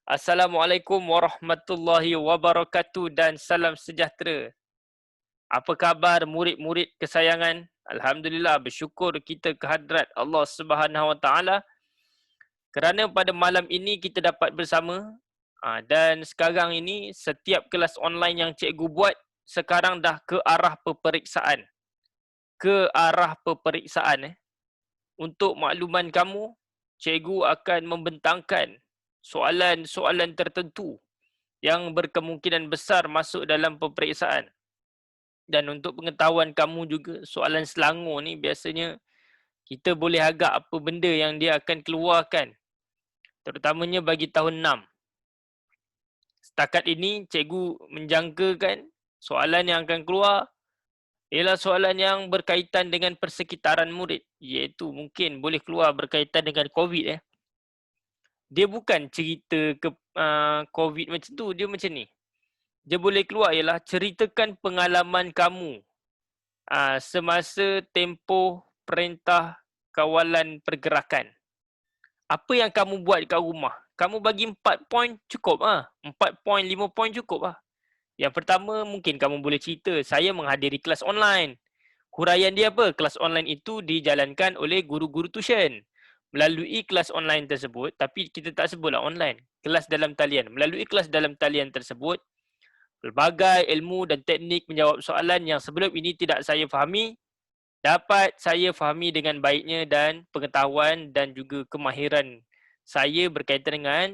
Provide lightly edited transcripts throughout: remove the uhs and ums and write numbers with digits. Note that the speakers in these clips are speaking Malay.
Assalamualaikum warahmatullahi wabarakatuh dan salam sejahtera. Apa khabar murid-murid kesayangan? Alhamdulillah, bersyukur kita kehadrat Allah Subhanahu Wa Taala kerana pada malam ini kita dapat bersama. Dan sekarang ini setiap kelas online yang cikgu buat sekarang dah ke arah peperiksaan. Ke arah peperiksaan. Untuk makluman kamu, cikgu akan membentangkan soalan-soalan tertentu yang berkemungkinan besar masuk dalam peperiksaan. Dan untuk pengetahuan kamu juga, soalan Selangor ni biasanya kita boleh agak apa benda yang dia akan keluarkan. Terutamanya bagi tahun 6. Setakat ini, cikgu menjangkakan soalan yang akan keluar ialah soalan yang berkaitan dengan persekitaran murid. Iaitu mungkin boleh keluar berkaitan dengan COVID. Dia bukan cerita ke COVID macam tu, dia macam ni. Dia boleh keluar ialah ceritakan pengalaman kamu semasa tempoh perintah kawalan pergerakan. Apa yang kamu buat kat rumah? Kamu bagi 4 poin cukup 4 poin, 5 poin cukup Yang pertama, mungkin kamu boleh cerita, saya menghadiri kelas online. Huraian dia apa? Kelas online itu dijalankan oleh guru-guru tuition. Melalui kelas online tersebut, tapi kita tak sebutlah online, kelas dalam talian. Melalui kelas dalam talian tersebut, pelbagai ilmu dan teknik menjawab soalan yang sebelum ini tidak saya fahami, dapat saya fahami dengan baiknya dan pengetahuan dan juga kemahiran saya berkaitan dengan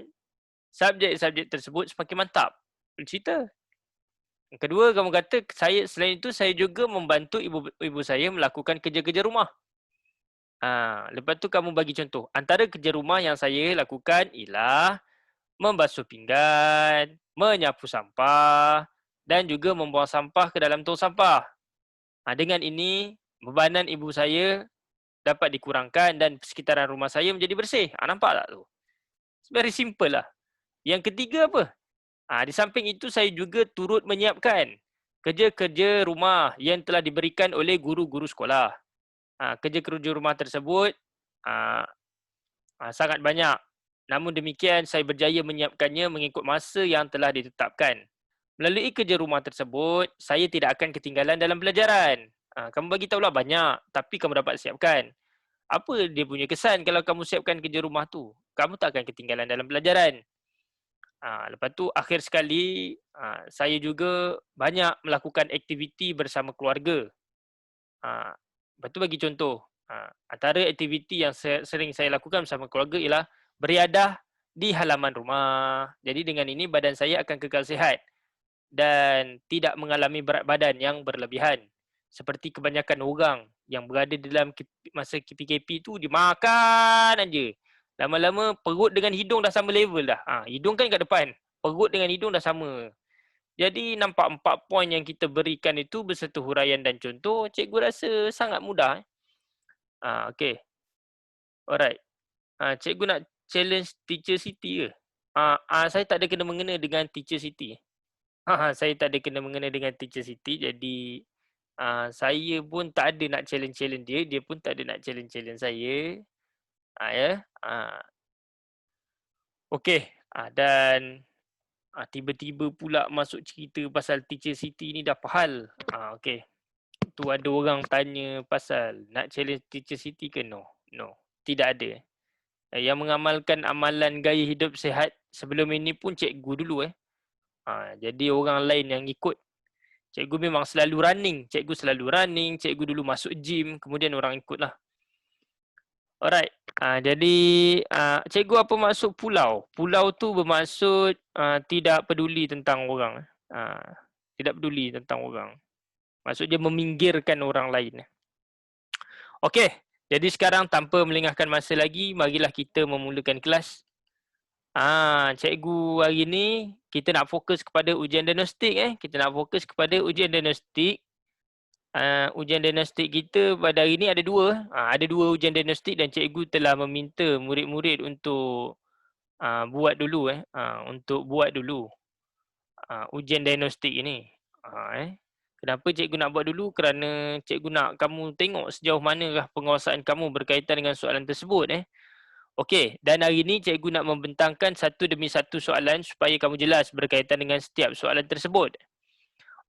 subjek-subjek tersebut semakin mantap. Cerita. Yang kedua, kamu kata selain itu saya juga membantu ibu saya melakukan kerja-kerja rumah. Lepas tu kamu bagi contoh. Antara kerja rumah yang saya lakukan ialah membasuh pinggan, menyapu sampah dan juga membuang sampah ke dalam tong sampah. Dengan ini, bebanan ibu saya dapat dikurangkan dan sekitaran rumah saya menjadi bersih. Nampak tak tu? It's very simple lah. Yang ketiga apa? Di samping itu saya juga turut menyiapkan kerja-kerja rumah yang telah diberikan oleh guru-guru sekolah. Kerja-kerja rumah tersebut sangat banyak. Namun demikian, saya berjaya menyiapkannya mengikut masa yang telah ditetapkan. Melalui kerja rumah tersebut, saya tidak akan ketinggalan dalam pelajaran. Kamu bagi tahulah banyak, tapi kamu dapat siapkan. Apa dia punya kesan kalau kamu siapkan kerja rumah tu? Kamu tak akan ketinggalan dalam pelajaran. Lepas tu, akhir sekali, saya juga banyak melakukan aktiviti bersama keluarga. Lepas tu bagi contoh, antara aktiviti yang sering saya lakukan bersama keluarga ialah beriadah di halaman rumah. Jadi dengan ini badan saya akan kekal sihat dan tidak mengalami berat badan yang berlebihan. Seperti kebanyakan orang yang berada dalam masa PKP tu, dia makan aja. Lama-lama perut dengan hidung dah sama level dah. Hidung kan kat depan, perut dengan hidung dah sama. Jadi nampak 4 poin yang kita berikan itu beserta huraian dan contoh, cikgu rasa sangat mudah. Okay. Alright. Cikgu nak challenge Teacher Siti ke? Saya tak ada kena-mengena dengan Teacher Siti. Saya tak ada kena-mengena dengan Teacher Siti, jadi saya pun tak ada nak challenge-challenge dia, dia pun tak ada nak challenge-challenge saya. Okay. Dan tiba-tiba pula masuk cerita pasal Teacher Siti ni dah pahal. Okay. Tu ada orang tanya pasal nak challenge Teacher Siti ke? No. Tidak ada. Yang mengamalkan amalan gaya hidup sihat sebelum ini pun cikgu dulu. Jadi orang lain yang ikut. Cikgu memang selalu running. Cikgu dulu masuk gym, kemudian orang ikutlah. Alright. Jadi cikgu apa maksud pulau? Pulau tu bermaksud tidak peduli tentang orang. Tidak peduli tentang orang. Maksud dia meminggirkan orang lain. Okey. Jadi sekarang tanpa melengahkan masa lagi, marilah kita memulakan kelas. Cikgu hari ni kita nak fokus kepada ujian diagnostik. Kita nak fokus kepada ujian diagnostik. Ujian diagnostik kita pada hari ni ada dua. Ada dua ujian diagnostik dan cikgu telah meminta murid-murid untuk buat dulu. Untuk buat dulu ujian diagnostik ini. Kenapa cikgu nak buat dulu? Kerana cikgu nak kamu tengok sejauh manakah penguasaan kamu berkaitan dengan soalan tersebut. Okey, dan hari ini cikgu nak membentangkan satu demi satu soalan supaya kamu jelas berkaitan dengan setiap soalan tersebut.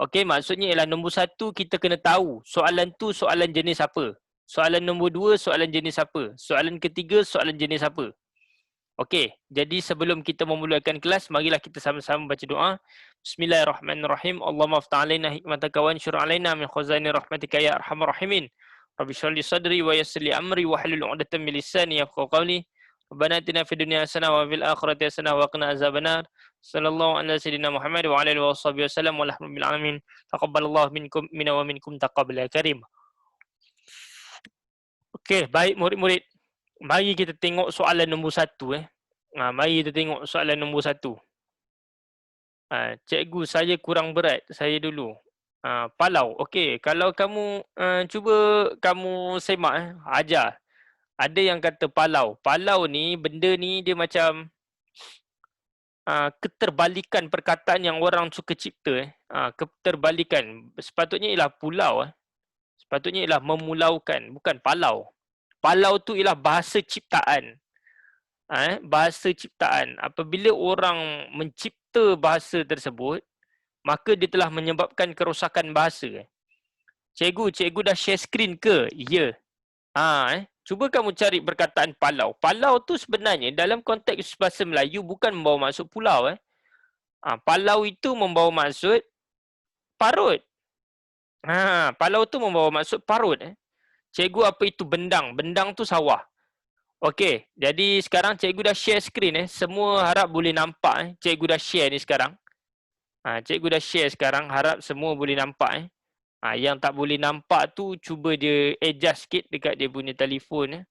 Okey, maksudnya ialah nombor satu kita kena tahu soalan tu soalan jenis apa. Soalan nombor dua soalan jenis apa. Soalan ketiga soalan jenis apa. Okey, jadi sebelum kita memulakan kelas, marilah kita sama-sama baca doa. Bismillahirrahmanirrahim. Allahumma aftah alaina hikmataka wa anshur alaina min khazani rahmatika ya arhamar rahimin. Rabbi shrah li sadri wa yassir li amri wa hlul 'uqdatam min lisani yafqahu qawli. Rabbana atina fid dunya hasanah wa fil akhirati hasanah wa qina azabannar. Sallallahu ala sayyidina Muhammad wa ala alihi washabihi wasallam walhamdulillahi alamin. Taqabbalallahu minkum minna wa minkum taqabbal karim. Okey, baik murid-murid. Mari kita tengok soalan nombor satu. Mari kita tengok soalan nombor satu. Cikgu, saya kurang berat. Saya dulu. Palau. Okey, kalau kamu cuba kamu semak, ajar. Ada yang kata palau. Palau ni, benda ni dia macam keterbalikan perkataan yang orang suka cipta. Keterbalikan. Sepatutnya ialah pulau. Sepatutnya ialah memulaukan, bukan palau. Palau tu ialah bahasa ciptaan. Bahasa ciptaan. Apabila orang mencipta bahasa tersebut, maka dia telah menyebabkan kerosakan bahasa. Cikgu dah share screen ke? Ya. Cuba kamu cari perkataan palau. Palau tu sebenarnya dalam konteks bahasa Melayu bukan membawa maksud pulau. Palau itu membawa maksud parut. Palau tu membawa maksud parut. Cikgu, apa itu bendang? Bendang tu sawah. Okey, jadi sekarang cikgu dah share screen. Semua harap boleh nampak. Cikgu dah share ni sekarang. Cikgu dah share sekarang. Harap semua boleh nampak. Yang tak boleh nampak tu cuba dia adjust sikit dekat dia punya telefon.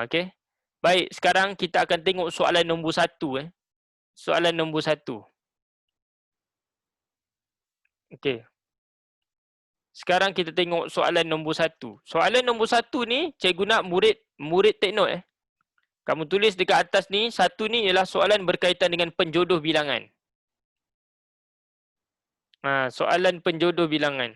Okey. Baik, sekarang kita akan tengok soalan nombor satu. Soalan nombor satu. Okey. Sekarang kita tengok soalan nombor satu. Soalan nombor satu ni, cikgu nak murid take note. Kamu tulis dekat atas ni, satu ni ialah soalan berkaitan dengan penjodoh bilangan. Soalan penjodoh bilangan.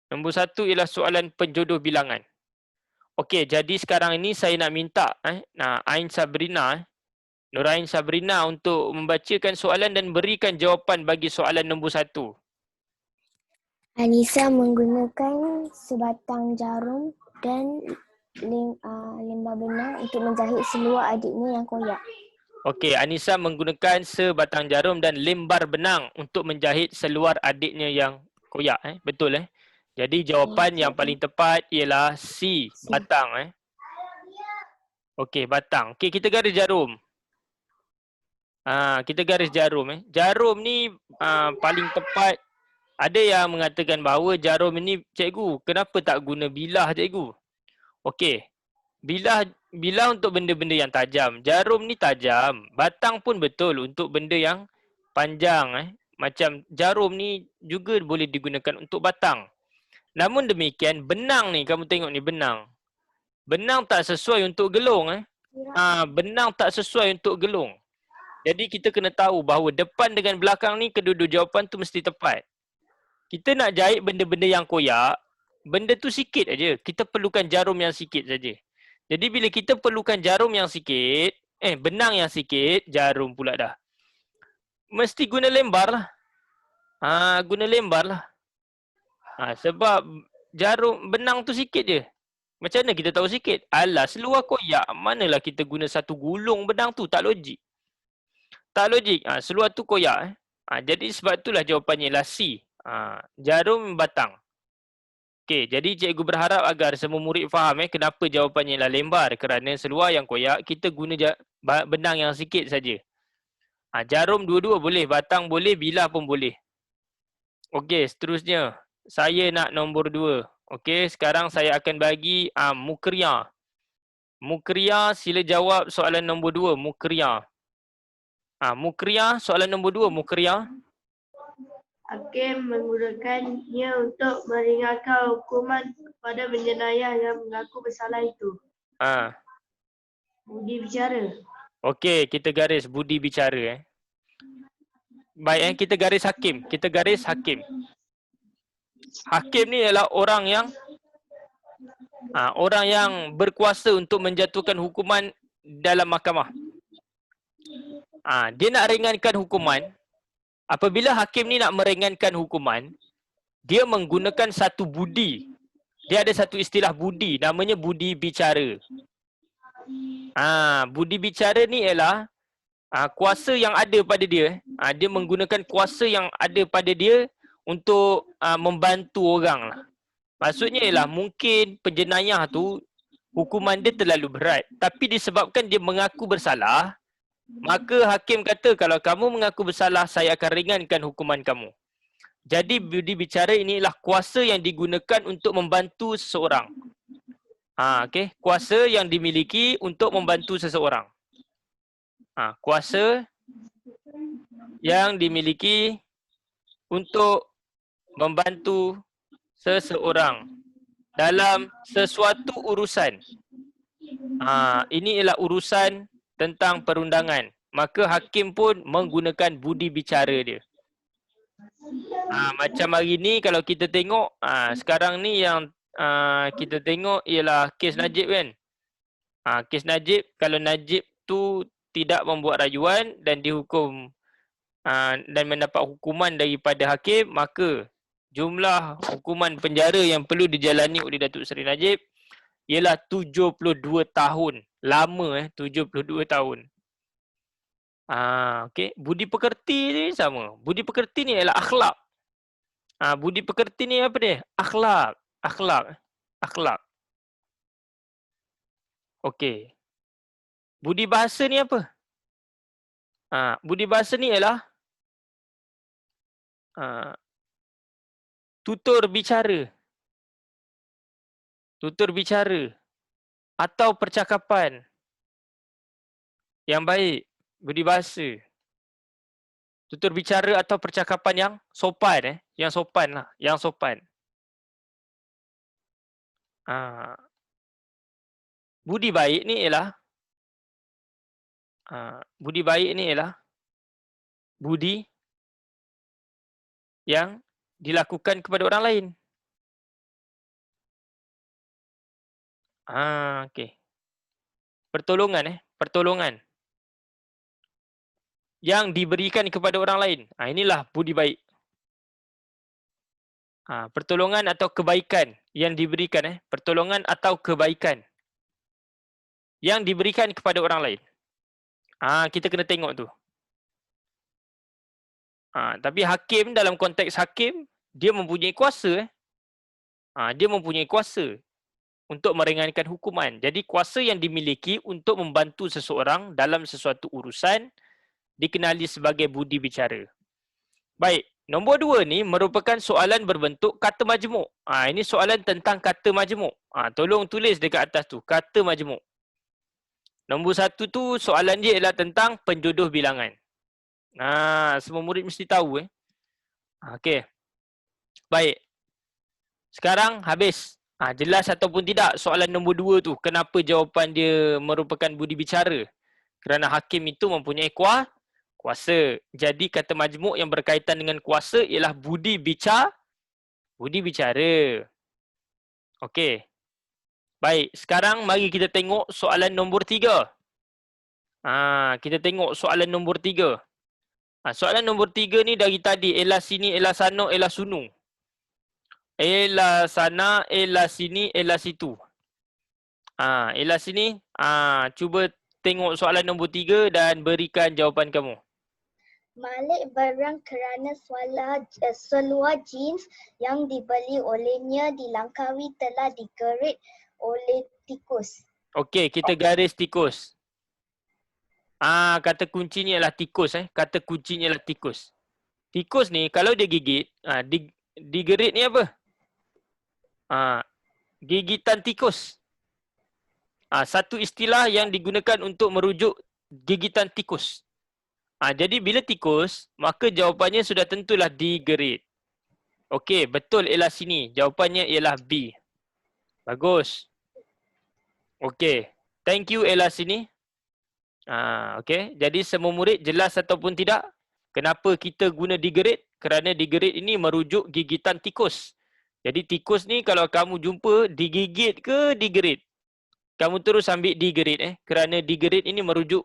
Nombor satu ialah soalan penjodoh bilangan. Okey, jadi sekarang ini saya nak minta Ain Sabrina, Nurain Sabrina untuk membacakan soalan dan berikan jawapan bagi soalan nombor satu. Anissa menggunakan sebatang jarum dan lembar benang untuk menjahit seluar adiknya yang koyak. Okey, Anissa menggunakan sebatang jarum dan lembar benang untuk menjahit seluar adiknya yang koyak. Betul Jadi jawapan yang paling tepat ialah C, batang. Okey, batang. Okey, kita garis jarum. Kita garis jarum. Jarum ni paling tepat. Ada yang mengatakan bahawa jarum ini, cikgu, kenapa tak guna bilah, cikgu? Okey. Bilah untuk benda-benda yang tajam. Jarum ni tajam. Batang pun betul untuk benda yang panjang. Macam jarum ni juga boleh digunakan untuk batang. Namun demikian, benang ni, kamu tengok ni benang. Benang tak sesuai untuk gelung. Benang tak sesuai untuk gelung. Jadi kita kena tahu bahawa depan dengan belakang ni kedua-dua jawapan tu mesti tepat. Kita nak jahit benda-benda yang koyak, benda tu sikit aja. Kita perlukan jarum yang sikit saja. Jadi bila kita perlukan jarum yang sikit, benang yang sikit, jarum pula dah. Mesti guna lembar lah. Guna lembar lah. Sebab jarum, benang tu sikit je. Macam mana kita tahu sikit? Alah, seluar koyak, manalah kita guna satu gulung benang tu, tak logik. Tak logik. Seluar tu koyak. Jadi sebab itulah jawapannya ialah C. Jarum batang. Okey, jadi cikgu berharap agar semua murid faham kenapa jawapannya ialah lembar. Kerana seluar yang koyak, kita guna benang yang sikit saja. Jarum dua-dua boleh, batang boleh, bilah pun boleh. Okey, seterusnya. Saya nak nombor 2. Okey, sekarang saya akan bagi Mukriya. Mukriya, sila jawab soalan nombor 2, Mukriya. Mukriya, soalan nombor 2, Mukriya. Hakim menggunakannya untuk meringankan hukuman kepada penjenayah yang mengaku bersalah itu. Budi bicara. Okey, kita garis budi bicara. Baik, kita garis hakim. Kita garis hakim. Hakim ni adalah orang yang Orang yang berkuasa untuk menjatuhkan hukuman dalam mahkamah. Dia nak ringankan hukuman. Apabila hakim ni nak meringankan hukuman, dia menggunakan satu budi. Dia ada satu istilah budi, namanya budi bicara. Budi bicara ni ialah kuasa yang ada pada dia. Dia menggunakan kuasa yang ada pada dia untuk membantu orang lah. Maksudnya ialah mungkin penjenayah tu hukuman dia terlalu berat. Tapi disebabkan dia mengaku bersalah, maka hakim kata kalau kamu mengaku bersalah, saya akan ringankan hukuman kamu. Jadi budi bicara ini ialah kuasa yang digunakan untuk membantu seseorang. Okey, kuasa yang dimiliki untuk membantu seseorang. Kuasa yang dimiliki untuk membantu seseorang dalam sesuatu urusan. Ini ialah urusan tentang perundangan. Maka hakim pun menggunakan budi bicara dia. Macam hari ni kalau kita tengok, sekarang ni yang kita tengok ialah kes Najib kan. Kes Najib, kalau Najib tu tidak membuat rayuan dan dihukum dan mendapat hukuman daripada hakim, maka jumlah hukuman penjara yang perlu dijalani oleh Datuk Seri Najib ialah 72 tahun. Lama 72 tahun. Okey, budi pekerti ni sama. Budi pekerti ni ialah akhlak. Budi pekerti ni apa dia? Akhlak. Okey. Budi bahasa ni apa? Budi bahasa ni ialah tutur bicara. Tutur bicara atau percakapan yang baik. Budi bahasa. Tutur bicara atau percakapan yang sopan. Yang sopan lah. Yang sopan. Budi baik ni ialah budi baik ni ialah budi yang dilakukan kepada orang lain. Okey. Pertolongan pertolongan yang diberikan kepada orang lain. Inilah budi baik. Pertolongan atau kebaikan yang diberikan. Pertolongan atau kebaikan yang diberikan kepada orang lain. Kita kena tengok tu. Tapi hakim, dalam konteks hakim, dia mempunyai kuasa. Dia mempunyai kuasa untuk meringankan hukuman. Jadi kuasa yang dimiliki untuk membantu seseorang dalam sesuatu urusan dikenali sebagai budi bicara. Baik, nombor 2 ni merupakan soalan berbentuk kata majmuk. Ini soalan tentang kata majmuk. Tolong tulis dekat atas tu, kata majmuk. Nombor 1 tu soalan dia ialah tentang penjodoh bilangan. Semua murid mesti tahu. Okey. Baik. Sekarang habis. Jelas ataupun tidak soalan nombor 2 tu. Kenapa jawapan dia merupakan budi bicara? Kerana hakim itu mempunyai kuasa. Jadi kata majmuk yang berkaitan dengan kuasa ialah budi bicara. Okey. Baik, sekarang mari kita tengok soalan nombor 3. Kita tengok soalan nombor 3. Soalan nombor 3 ni dari tadi, elah sini, elah sana, elah sunu. Elah sana, elah sini, elah situ. Elah sini, cuba tengok soalan nombor 3 dan berikan jawapan kamu. Malik barang kerana seluar jeans yang dibeli olehnya di Langkawi telah digerit oleh tikus. Okey, kita garis tikus. Kata kuncinya ialah tikus. Kata kuncinya ialah tikus. Tikus ni kalau dia gigit, digerit ni apa? Gigitan tikus. Satu istilah yang digunakan untuk merujuk gigitan tikus. Jadi bila tikus, maka jawapannya sudah tentulah digerit. Okey, betul ialah sini. Jawapannya ialah B. Bagus. Okey. Thank you ialah sini. Okey. Jadi semua murid jelas ataupun tidak? Kenapa kita guna digerit? Kerana digerit ini merujuk gigitan tikus. Jadi tikus ni kalau kamu jumpa digigit ke digerit? Kamu terus ambil digerit kerana digerit ini merujuk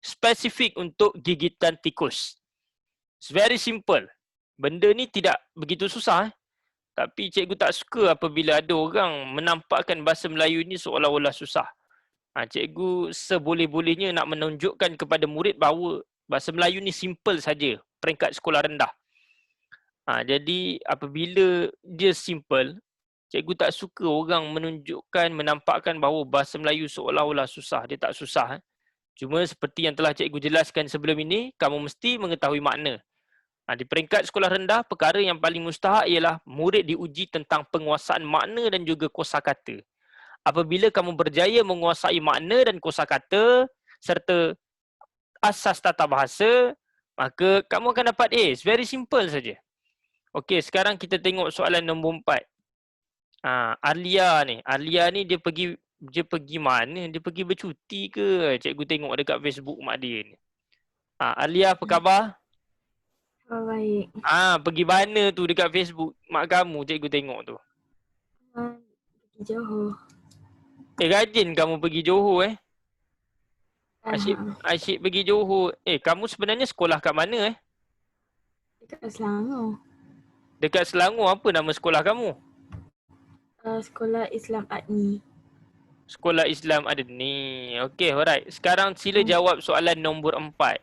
spesifik untuk gigitan tikus. It's very simple. Benda ni tidak begitu susah. Tapi cikgu tak suka apabila ada orang menampakkan bahasa Melayu ni seolah-olah susah. Cikgu seboleh-bolehnya nak menunjukkan kepada murid bahawa bahasa Melayu ni simple saja peringkat sekolah rendah. Jadi apabila dia simple, cikgu tak suka orang menunjukkan, menampakkan bahawa bahasa Melayu seolah-olah susah. Dia tak susah. Cuma seperti yang telah cikgu jelaskan sebelum ini, kamu mesti mengetahui makna. Di peringkat sekolah rendah, perkara yang paling mustahak ialah murid diuji tentang penguasaan makna dan juga kosakata. Apabila kamu berjaya menguasai makna dan kosakata serta asas tata bahasa, maka kamu akan dapat A. It's very simple saja. Okey, sekarang kita tengok soalan nombor 4. Arlia ni dia pergi mana? Dia pergi bercuti ke? Cikgu tengok dekat Facebook mak dia ni. Arlia, apa khabar? Baik. Pergi mana tu dekat Facebook mak kamu cikgu tengok tu? Pergi Johor. Rajin kamu pergi Johor Asyik pergi Johor. Kamu sebenarnya sekolah kat mana Dekat Selangor. Dekat Selangor, apa nama sekolah kamu? Sekolah Islam Adni. Sekolah Islam Adni. Okey, alright. Sekarang sila jawab soalan nombor 4.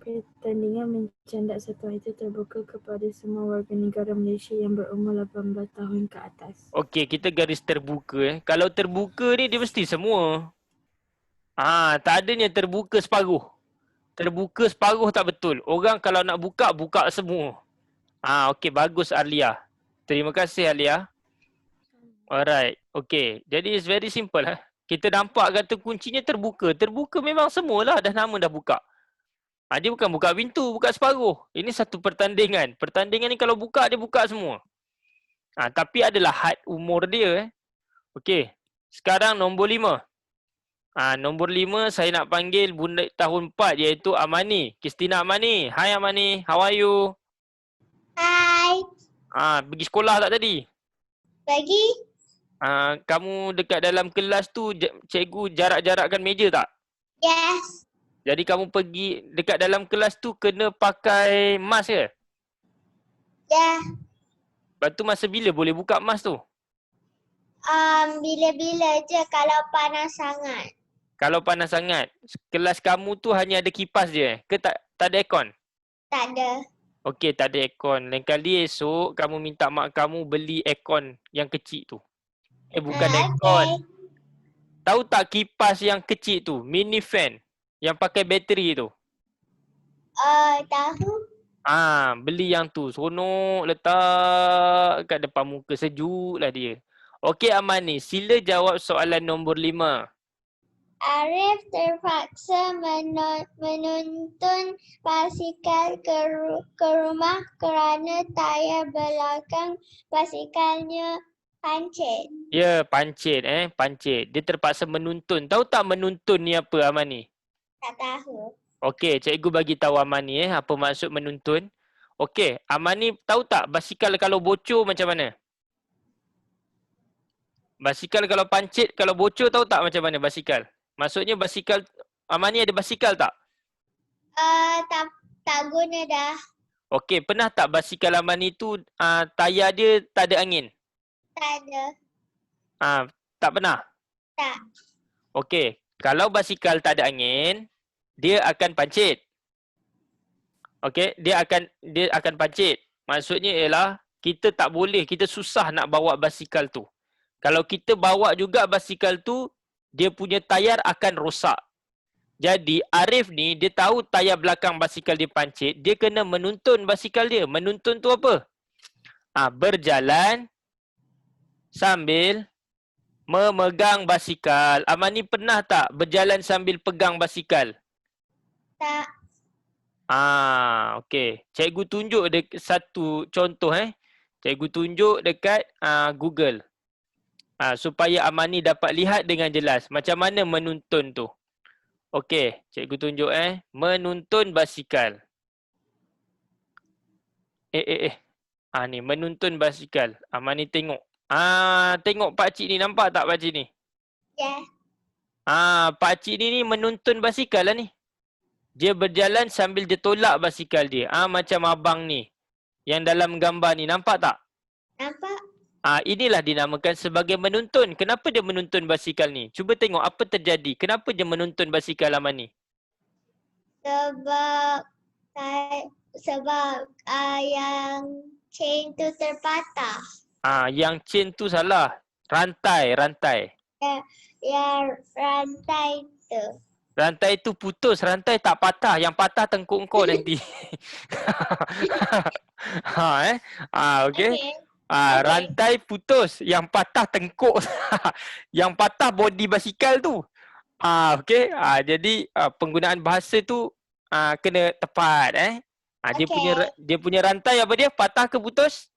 Pertandingan mencandak satu itu terbuka kepada semua warga negara Malaysia yang berumur 18 tahun ke atas. Okey, kita garis terbuka. Kalau terbuka ni dia mesti semua. Tak adanya terbuka separuh. Terbuka separuh tak betul. Orang kalau nak buka, buka semua. Okey, bagus Arlia. Terima kasih Arlia. Alright. Okey, jadi it's very simple. Kita nampak kata kuncinya terbuka. Terbuka memang semualah, dah nama dah buka. Dia bukan buka pintu, buka separuh. Ini satu pertandingan. Pertandingan ni kalau buka, dia buka semua. Tapi adalah had umur dia. Okey. Sekarang nombor 5. Nombor 5 saya nak panggil bunda tahun 4 iaitu Amani. Kristina Amani. Hai Amani, how are you? Hai. Pergi sekolah tak tadi? Pergi? Kamu dekat dalam kelas tu cikgu jarak-jarakkan meja tak? Yes. Jadi kamu pergi dekat dalam kelas tu kena pakai mask ke? Ya. Lepas tu masa bila boleh buka mask tu? Bila-bila je kalau panas sangat. Kalau panas sangat. Kelas kamu tu hanya ada kipas je ke tak ada aircon? Tak ada. Okey, tak ada aircon. Lain kali esok kamu minta mak kamu beli aircon yang kecil tu. Bukan aircon. Tahu tak kipas yang kecil tu? Mini fan. Yang pakai bateri tu. Tahu. Beli yang tu. Seronok letak kat depan muka. Sejuk lah dia. Okey Amani, sila jawab soalan nombor 5. Arif terpaksa menuntun basikal ke rumah kerana tayar belakang basikalnya pancit. Ya, pancit pancit. Dia terpaksa menuntun. Tahu tak menuntun ni apa Amani? Tak tahu. Okey, cikgu bagi tahu Amani apa maksud menuntun. Okey, Amani tahu tak basikal kalau bocor macam mana? Basikal kalau pancit, kalau bocor tahu tak macam mana basikal? Maksudnya basikal, Amani ada basikal tak? Tak guna dah. Okey, pernah tak basikal Amani tu tayar dia tak ada angin? Tak ada. Tak pernah? Tak. Okey, kalau basikal tak ada angin, dia akan pancit. Okey, dia akan pancit. Maksudnya ialah kita tak boleh, kita susah nak bawa basikal tu. Kalau kita bawa juga basikal tu, dia punya tayar akan rosak. Jadi Arif ni dia tahu tayar belakang basikal dia pancit, dia kena menuntun basikal dia. Menuntun tu apa? Berjalan sambil memegang basikal. Amani pernah tak berjalan sambil pegang basikal? Tak. Okey. Cikgu tunjuk satu contoh Cikgu tunjuk dekat Google. Supaya Amani dapat lihat dengan jelas macam mana menuntun tu. Okey, cikgu tunjuk menuntun basikal. Ni menuntun basikal. Mani tengok. Tengok pakcik ni, nampak tak pakcik ni? Ya. Pakcik ni menuntun basikal lah ni. Dia berjalan sambil dia tolak basikal dia. Macam abang ni. Yang dalam gambar ni, nampak tak? Nampak? Inilah dinamakan sebagai menuntun. Kenapa dia menuntun basikal ni? Cuba tengok apa terjadi. Kenapa dia menuntun basikal Aman ni? Sebab yang chain tu terpatah. Yang chain tu salah. Rantai. Yang rantai tu. Rantai tu putus. Rantai tak patah. Yang patah tengkuk kau nanti. Okey. Rantai putus. Yang patah tengkuk. Yang patah body basikal tu. Okey. Jadi penggunaan bahasa tu kena tepat. Dia punya rantai apa dia? Patah ke putus?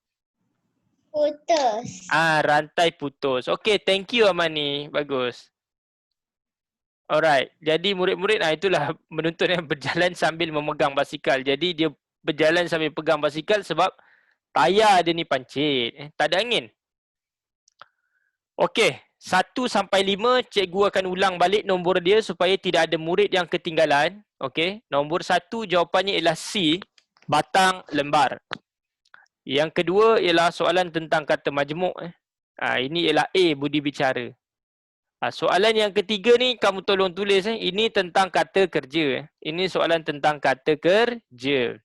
Putus. Rantai putus. Okey, thank you Amani. Bagus. Alright. Jadi murid-murid itulah menuntun yang berjalan sambil memegang basikal. Jadi dia berjalan sambil pegang basikal sebab tayar dia ni pancit. Tak ada angin. Okey, 1 sampai 5 cikgu akan ulang balik nombor dia supaya tidak ada murid yang ketinggalan. Okey, nombor 1 jawapannya ialah C, batang lembar. Yang kedua ialah soalan tentang kata majmuk. Ini ialah A, budi bicara. Soalan yang ketiga ni kamu tolong tulis. Ini tentang kata kerja. Ini soalan tentang kata kerja.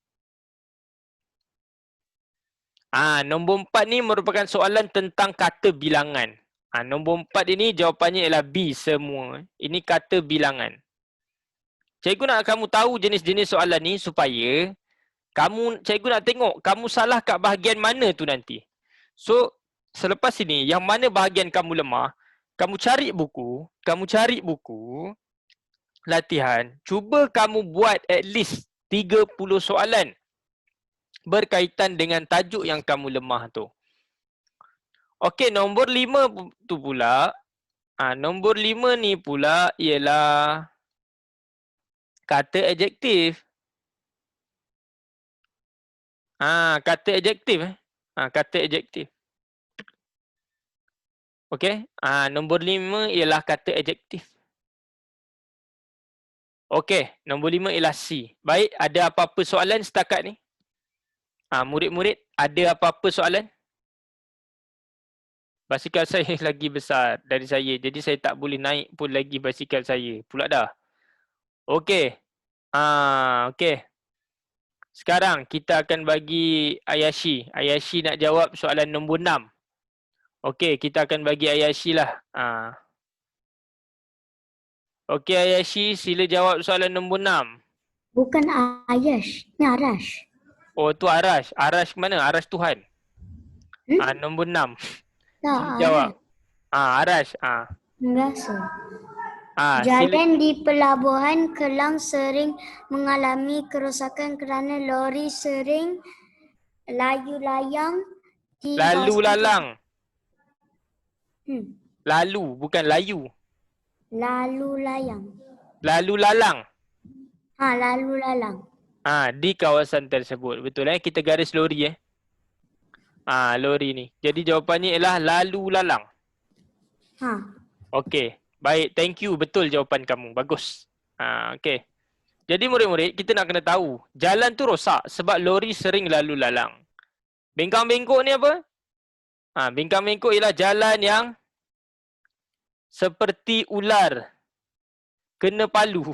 Nombor 4 ni merupakan soalan tentang kata bilangan. Nombor 4 ini jawapannya ialah B, semua. Ini kata bilangan. Cikgu nak kamu tahu jenis-jenis soalan ni supaya cikgu nak tengok kamu salah kat bahagian mana tu nanti. So, selepas ini yang mana bahagian kamu lemah, kamu cari buku latihan, cuba kamu buat at least 30 soalan berkaitan dengan tajuk yang kamu lemah tu. Okey, nombor 5 tu pula, nombor 5 ni pula ialah kata adjektif. Kata adjektif. Kata adjektif. Okey. Nombor 5 ialah kata adjektif. Okey. Nombor 5 ialah C. Baik, ada apa-apa soalan setakat ni? Murid-murid, ada apa-apa soalan? Basikal saya lagi besar dari saya. Jadi saya tak boleh naik pun lagi basikal saya. Pula dah. Okey. Okey. Sekarang kita akan bagi Ayashi. Ayashi nak jawab soalan nombor 6. Okey, kita akan bagi Ayashi lah. Okey Ayashi, sila jawab soalan nombor 6. Bukan Ayash, ni Arash. Oh, tu Arash. Arash mana? Arash Tuhan. Nombor 6. Tak, Jawab. Arash. Biasa. Sila. Jalan di pelabuhan Kelang sering mengalami kerosakan kerana lori sering layu layang di Lalu lalang. Hmm. Lalu, bukan layu. Lalu layang. Lalu lalang. Lalu lalang. Di kawasan tersebut. Betul kita garis lori lori ni. Jadi jawapannya ialah lalu lalang. Okey. Baik, thank you. Betul jawapan kamu. Bagus. Okey. Jadi murid-murid, kita nak kena tahu. Jalan tu rosak sebab lori sering lalu lalang. Bengkang-bengkok ni apa? Bengkang-bengkok ialah jalan yang seperti ular kena palu.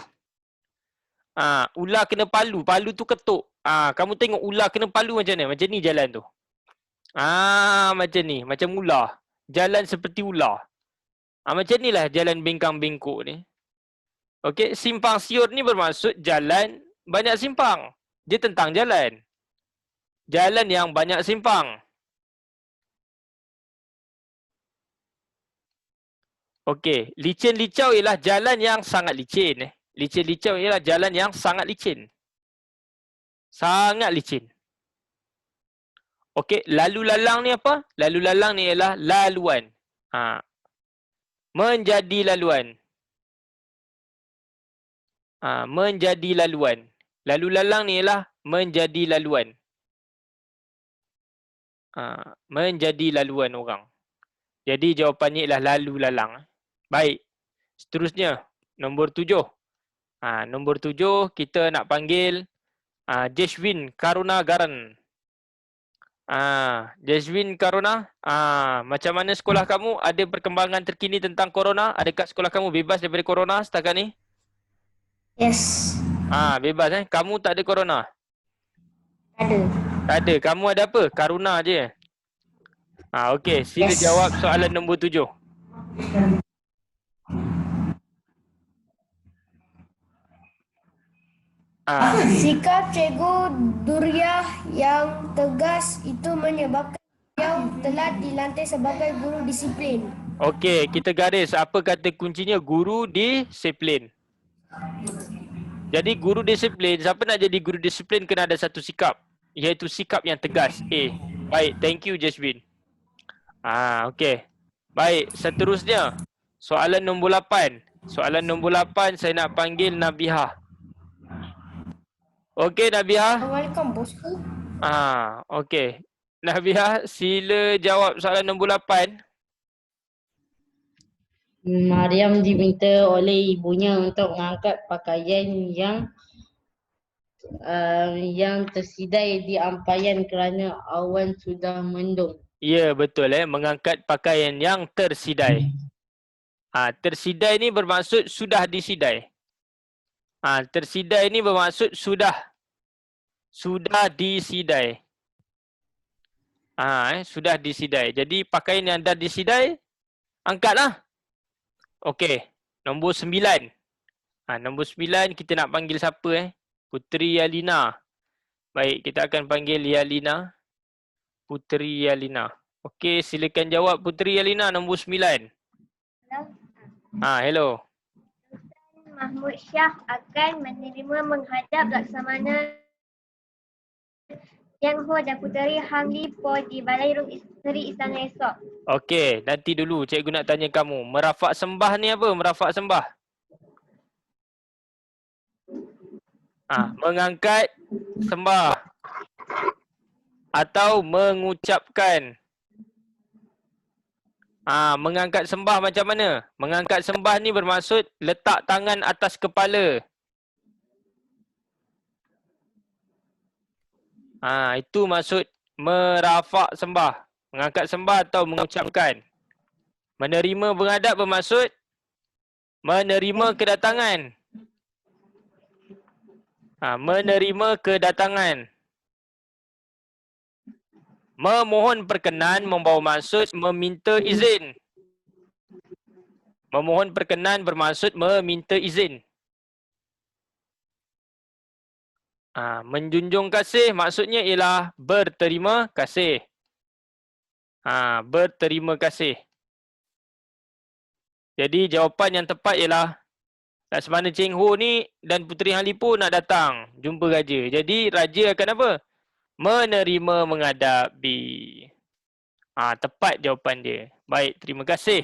Ular kena palu. Palu tu ketuk. Kamu tengok ular kena palu macam mana? Macam ni jalan tu. Macam ni. Macam ular. Jalan seperti ular. Macam ni lah jalan bengkang-bengkok ni. Okey, simpang siur ni bermaksud jalan banyak simpang. Dia tentang jalan. Jalan yang banyak simpang. Okey, licin licau ialah jalan yang sangat licin. Licin licau ialah jalan yang sangat licin. Sangat licin. Okey, lalu lalang ni apa? Lalu lalang ni ialah laluan. Menjadi laluan. Menjadi laluan. Lalu lalang ni ialah menjadi laluan. menjadi laluan orang. Jadi jawapannya ialah lalu lalang. Baik. Seterusnya, nombor 7. Nombor 7 kita nak panggil Jeshwin Karunagaran. Jeshwin Karuna, macam mana sekolah kamu? Ada perkembangan terkini tentang corona? Adakah sekolah kamu bebas daripada corona setakat ni? Yes. Bebas Kamu tak ada corona? Ada. Tak ada. Kamu ada apa? Karuna je. Okey, sila Yes. jawab soalan nombor 7. Sikap Cikgu Duriah yang tegas itu menyebabkan beliau telah dilantik sebagai guru disiplin. Okey, kita garis apa kata kuncinya guru disiplin. Jadi guru disiplin, siapa nak jadi guru disiplin kena ada satu sikap, iaitu sikap yang tegas. Baik, thank you Jasmine. Okey. Baik, seterusnya soalan nombor 8. Soalan nombor 8 saya nak panggil Nabihah. Okey Nabihah. Assalamualaikum bosku. Okey. Nabihah, sila jawab soalan nombor 8. Mariam diminta oleh ibunya untuk mengangkat pakaian yang tersidai di ampayan kerana awan sudah mendung. Ya, betul mengangkat pakaian yang tersidai. Tersidai ni bermaksud sudah disidai. Tersidai ni bermaksud sudah disidai. Sudah disidai. Jadi pakaian yang dah disidai, angkatlah. Okey, nombor 9. Nombor 9 kita nak panggil siapa Putri Yalina. Baik, kita akan panggil Yalina. Putri Yalina. Okey, silakan jawab Putri Yalina nombor 9. Hello. Mahmud Shah akan menerima menghadap Laksamana Yang Ho dan Puteri Hang Li Po di Balai Rum Seri Istana esok. Okey, nanti dulu cikgu nak tanya kamu. Merafak sembah ni apa? Merafak sembah. Mengangkat sembah. Atau mengucapkan. Mengangkat sembah macam mana? Mengangkat sembah ni bermaksud letak tangan atas kepala. Itu maksud merafak sembah. Mengangkat sembah atau mengucapkan. Menerima menghadap bermaksud menerima kedatangan. Menerima kedatangan. Memohon perkenan membawa maksud meminta izin. Memohon perkenan bermaksud meminta izin. Menjunjung kasih maksudnya ialah berterima kasih. Berterima kasih. Jadi jawapan yang tepat ialah Laksamana Cheng Ho ni dan Puteri Hang Li Po nak datang jumpa raja. Jadi raja akan apa? Menerima menghadapi. Tepat jawapan dia. Baik, terima kasih.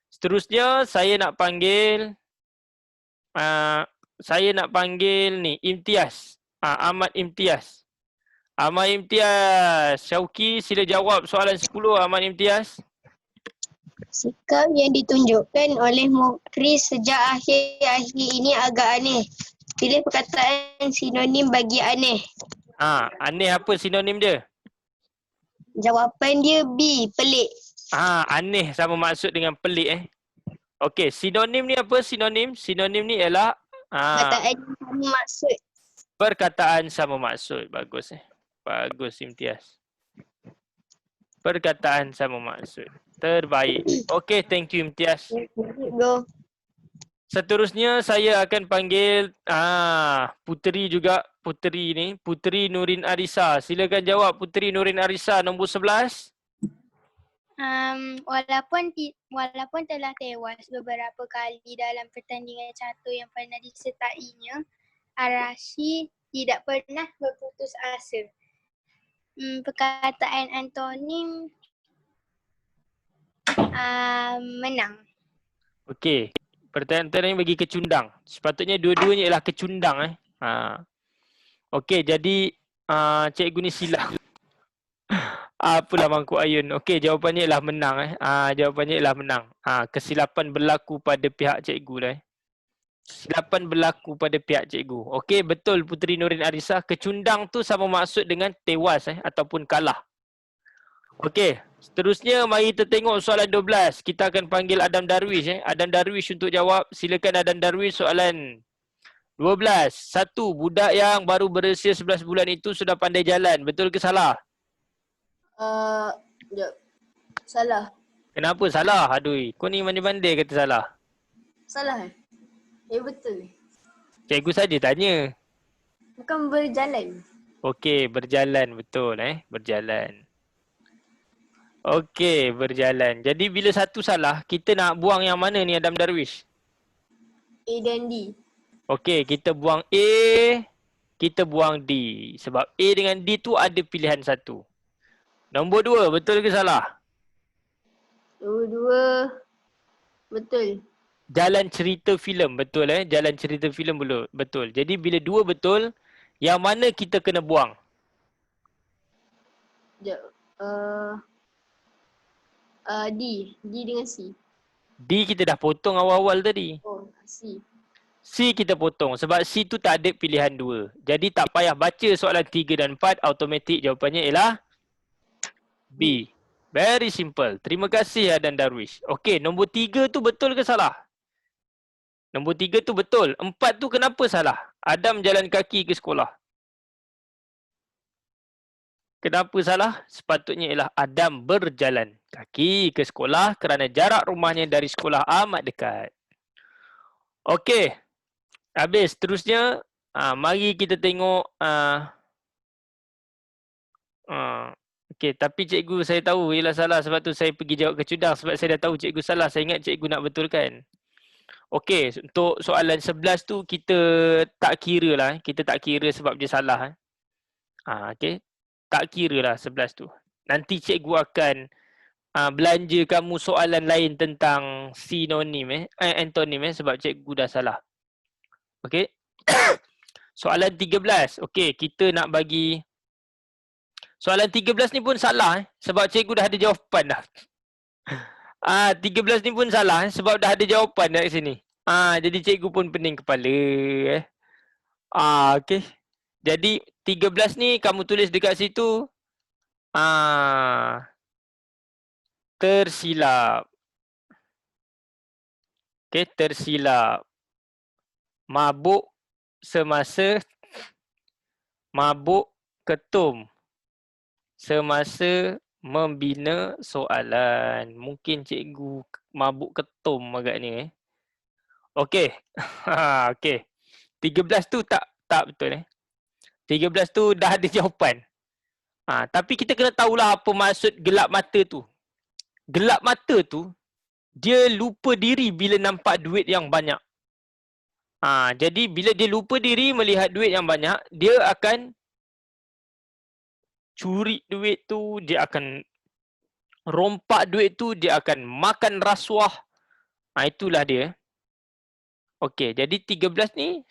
Seterusnya saya nak panggil ni Imtiaz. Ahmad Imtiaz. Ahmad Imtiaz. Syauqi sila jawab soalan 10 Ahmad Imtiaz. Sikap yang ditunjukkan oleh Mukris sejak akhir-akhir ini agak aneh. Pilih perkataan sinonim bagi aneh. Aneh apa sinonim dia? Jawapan dia B, pelik. Aneh sama maksud dengan pelik Okey, sinonim ni apa sinonim? Sinonim ni ialah Perkataan yang sama maksud. Perkataan sama maksud. Bagus Bagus Imtiaz. Perkataan sama maksud. Terbaik. Okey, thank you Imtiaz. Go. Seterusnya saya akan panggil Puteri juga. Puteri ni, Puteri Nurin Arisa. Silakan jawab Puteri Nurin Arisa nombor 11. Walaupun telah tewas beberapa kali dalam pertandingan catur yang pernah disertainya, Arashi tidak pernah berputus asa. Perkataan antonim menang. Okey. Pertanyaan ini bagi kecundang. Sepatutnya dua-duanya ialah kecundang Okey, jadi cikgu ni silap. Apalah mangkuk ayun. Okey, jawapannya ialah menang jawapannya ialah menang. Kesilapan berlaku pada pihak cikgu lah. Kesilapan berlaku pada pihak cikgu. Okey, betul Puteri Nurin Arissa. Kecundang tu sama maksud dengan tewas ataupun kalah. Okey, seterusnya mari kita tengok soalan 12. Kita akan panggil Adam Darwish. Adam Darwish untuk jawab. Silakan Adam Darwish soalan 12. 1. Budak yang baru berusia 11 bulan itu sudah pandai jalan. Betul ke salah? Sekejap. Salah. Kenapa salah? Aduh, kau ni pandai-pandai kata salah. Salah betul. Cikgu saja tanya. Bukan berjalan. Okey, berjalan betul berjalan. Okey, berjalan. Jadi bila satu salah, kita nak buang yang mana ni Adam Darwish? A dan D. Okey, kita buang A, kita buang D. Sebab A dengan D tu ada pilihan satu. Nombor 2, betul ke salah? Dua-dua betul. Jalan cerita filem, betul Jalan cerita filem betul. Jadi bila 2 betul, yang mana kita kena buang? Sekejap. D dengan C. D kita dah potong awal-awal tadi. Oh, C. C kita potong sebab C tu tak ada pilihan 2. Jadi tak payah baca soalan 3 dan 4, automatik jawapannya ialah B. Very simple. Terima kasih Adam Darwish. Okey, nombor 3 tu betul ke salah? Nombor 3 tu betul. 4 tu kenapa salah? Adam jalan kaki ke sekolah. Kenapa salah? Sepatutnya ialah Adam berjalan kaki ke sekolah kerana jarak rumahnya dari sekolah amat dekat. Okey. Habis. Seterusnya, mari kita tengok. Okey, tapi cikgu saya tahu ialah salah sebab tu saya pergi jawab kecudang sebab saya dah tahu cikgu salah. Saya ingat cikgu nak betulkan. Okey, untuk soalan 11 tu kita tak kira lah. Kita tak kira sebab dia salah. Okey. Tak kira lah 11 tu. Nanti cikgu akan belanja kamu soalan lain tentang sinonim antonim sebab cikgu dah salah. Okey. Soalan 13. Okey, kita nak bagi soalan 13 ni pun salah sebab cikgu dah ada jawapan dah. 13 ni pun salah sebab dah ada jawapan dah kat sini. Jadi cikgu pun pening kepala okey. Jadi 13 ni kamu tulis dekat situ tersilap. Okey, tersilap. Mabuk semasa mabuk ketum semasa membina soalan. Mungkin cikgu mabuk ketum agaknya Okey. Okey. 13 tu tak betul 13 tu dah ada jawapan. Tapi kita kena tahulah apa maksud gelap mata tu. Gelap mata tu, dia lupa diri bila nampak duit yang banyak. Jadi bila dia lupa diri melihat duit yang banyak, dia akan curi duit tu, dia akan rompak duit tu, dia akan makan rasuah. Itulah dia. Okey, jadi 13 ni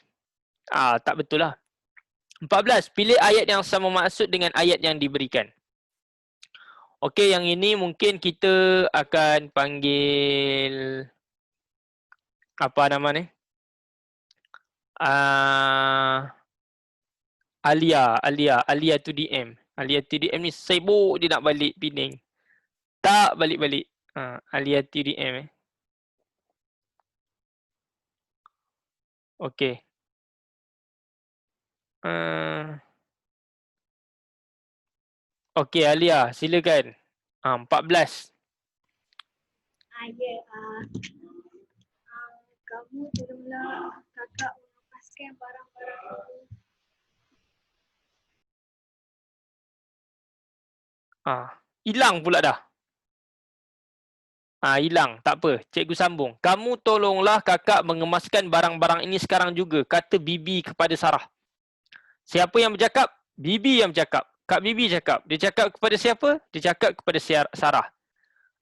tak betul lah. 14. Pilih ayat yang sama maksud dengan ayat yang diberikan. Okey, yang ini mungkin kita akan panggil apa nama ni? Alia tu DM. Alia tu DM ni sibuk dia nak balik Penang. Tak balik-balik. Alia tu DM Okey. Okey Alia, silakan. 14. Kamu tolonglah kakak melepaskan barang-barang ini. Hilang pula dah. Hilang. Tak apa. Cikgu sambung. Kamu tolonglah kakak mengemaskan barang-barang ini sekarang juga. Kata Bibi kepada Sarah. Siapa yang bercakap? Bibi yang bercakap. Kak Bibi cakap. Dia cakap kepada siapa? Dia cakap kepada Sarah.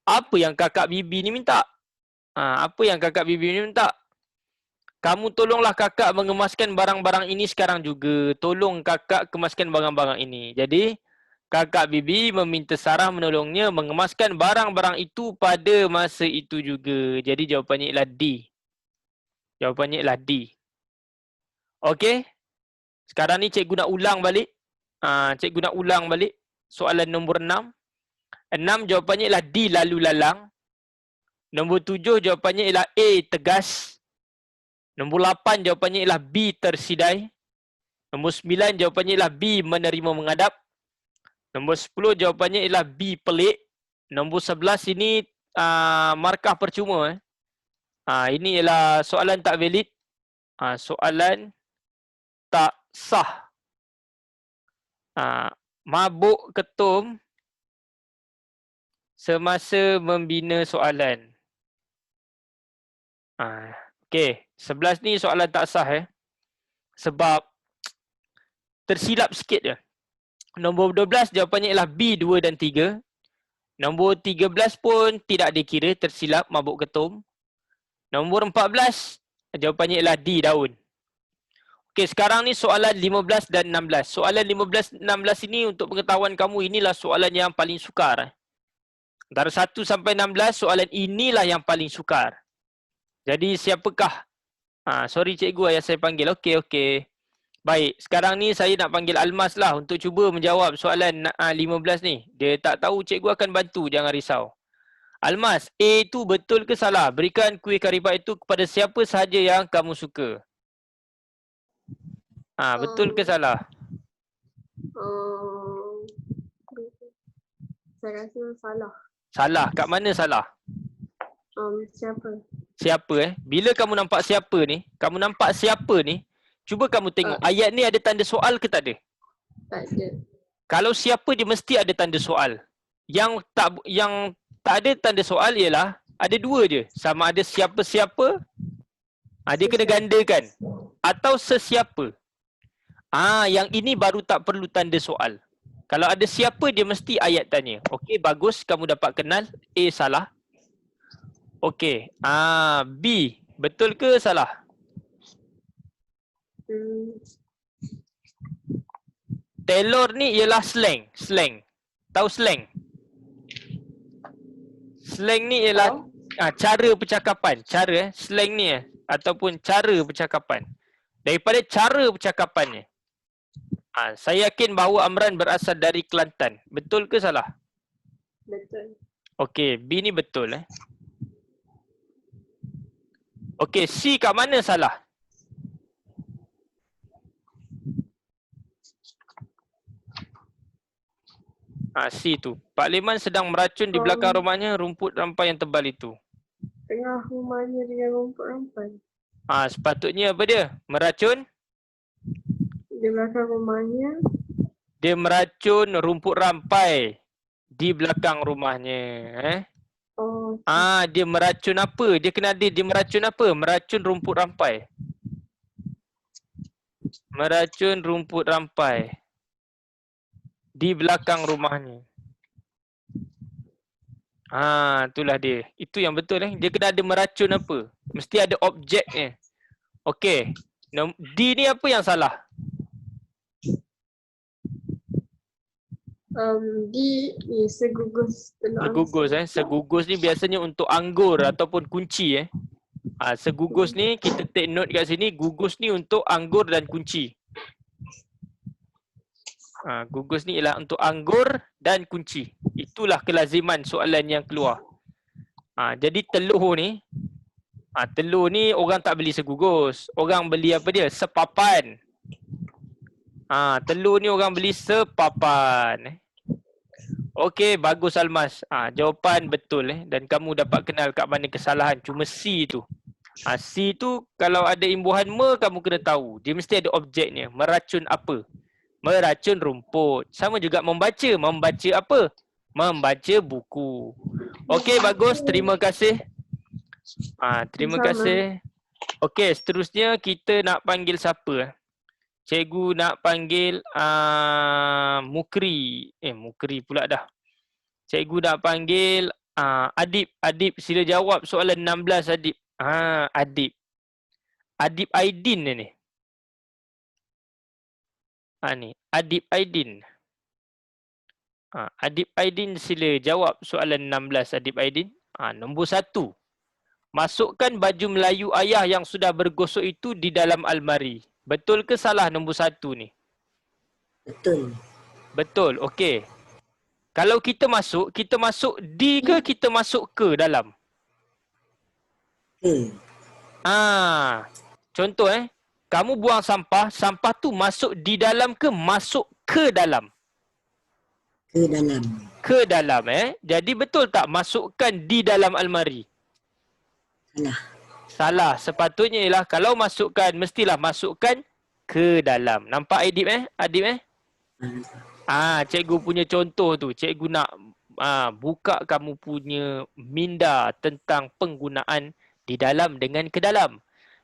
Apa yang kakak Bibi ni minta? Apa yang kakak Bibi ni minta? Kamu tolonglah kakak mengemaskan barang-barang ini sekarang juga. Tolong kakak kemaskan barang-barang ini. Jadi, Kakak Bibi meminta Sarah menolongnya mengemaskan barang-barang itu pada masa itu juga. Jadi jawapannya ialah D. Jawapannya ialah D. Okey. Sekarang ni cikgu nak ulang balik. Cikgu nak ulang balik soalan nombor 6. 6 jawapannya ialah D, lalu lalang. Nombor 7 jawapannya ialah A, tegas. Nombor 8 jawapannya ialah B, tersidai. Nombor 9 jawapannya ialah B, menerima menghadap. Nombor 10 jawapannya ialah B, pelik. Nombor 11 ini markah percuma. Ini ialah soalan tak valid. Soalan tak sah. Mabuk ketum semasa membina soalan. Okey, 11 ni soalan tak sah sebab tersilap sikit je. Nombor 12 jawapannya ialah B, 2 dan 3. Nombor 13 pun tidak dikira, tersilap, mabuk ketum. Nombor 14 jawapannya ialah D, daun. Okey, sekarang ni soalan 15 dan 16. Soalan 15 16 ini untuk pengetahuan kamu, inilah soalan yang paling sukar. Antara 1 sampai 16 soalan inilah yang paling sukar. Jadi siapakah? Sorry cikgu, ayah saya panggil. Okey. Baik, sekarang ni saya nak panggil Almas lah untuk cuba menjawab soalan 15 ni. Dia tak tahu, cikgu akan bantu, jangan risau. Almas, A tu betul ke salah? Berikan kuih karibat itu kepada siapa sahaja yang kamu suka. Betul ke salah? Saya rasa salah. Salah. Kat mana salah? Siapa? Siapa Bila kamu nampak siapa ni, cuba kamu tengok ayat ni ada tanda soal ke tak ada? Tak ada. Kalau siapa dia mesti ada tanda soal. Yang tak ada tanda soal ialah ada dua je. Sama ada siapa-siapa, dia kena gandakan. Atau sesiapa. Yang ini baru tak perlu tanda soal. Kalau ada siapa dia mesti ayat tanya. Okey, bagus, kamu dapat kenal. A salah. Okey. B, betul ke salah? Taylor ni ialah slang. Tahu slang? Slang ni ialah cara percakapan. Slang ni ataupun cara percakapan. Daripada cara percakapannya. Saya yakin bahawa Amran berasal dari Kelantan. Betul ke salah? Betul. Okey, B ni betul Okey, C kat mana salah? C tu. Pak Leman sedang meracun di belakang rumahnya rumput rampai yang tebal itu. Tengah rumahnya dengan rumput rampai. Sepatutnya apa dia? Meracun? Di belakang rumahnya. Dia meracun rumput rampai di belakang rumahnya. Dia meracun apa? Dia kena ada dia meracun apa? Meracun rumput rampai. Meracun rumput rampai di belakang rumahnya. Itulah dia. Itu yang betul Dia kena ada meracun apa? Mesti ada objeknya. Okey. D ni apa yang salah? D ni segugus. Segugus ni biasanya untuk anggur ataupun kunci segugus ni kita take note kat sini, gugus ni untuk anggur dan kunci. Gugus ni ialah untuk anggur dan kunci. Itulah kelaziman soalan yang keluar. Jadi telur ni orang tak beli segugus. Orang beli apa dia? Sepapan. Telur ni orang beli sepapan. Okey, bagus Almas. Jawapan betul dan kamu dapat kenal kat mana kesalahan. Cuma C tu. C tu kalau ada imbuhan kamu kena tahu. Dia mesti ada objeknya. Meracun apa? Meracun rumput. Sama juga membaca. Membaca apa? Membaca buku. Okey, bagus. Terima kasih. Terima kasih. Okey, seterusnya kita nak panggil siapa? Cikgu nak panggil Mukri. Mukri pula dah. Cikgu nak panggil Adib. Adib, sila jawab soalan 16 Adib. Adib. Adib Aidin ni. Ni, Adib Aidin. Adib Aidin sila jawab soalan 16 Adib Aidin. Nombor 1. Masukkan baju Melayu ayah yang sudah bergosok itu di dalam almari. Betul ke salah nombor 1 ni? Betul. Betul, okey. Kalau kita masuk di ke kita masuk ke dalam? Ke. Contoh kamu buang sampah, sampah tu masuk di dalam ke masuk ke dalam? Ke dalam. Ke dalam Jadi betul tak masukkan di dalam almari? Salah. Salah. Sepatutnya ialah kalau masukkan mestilah masukkan ke dalam. Nampak Adib Adib cikgu punya contoh tu. Cikgu nak buka kamu punya minda tentang penggunaan di dalam dengan ke dalam.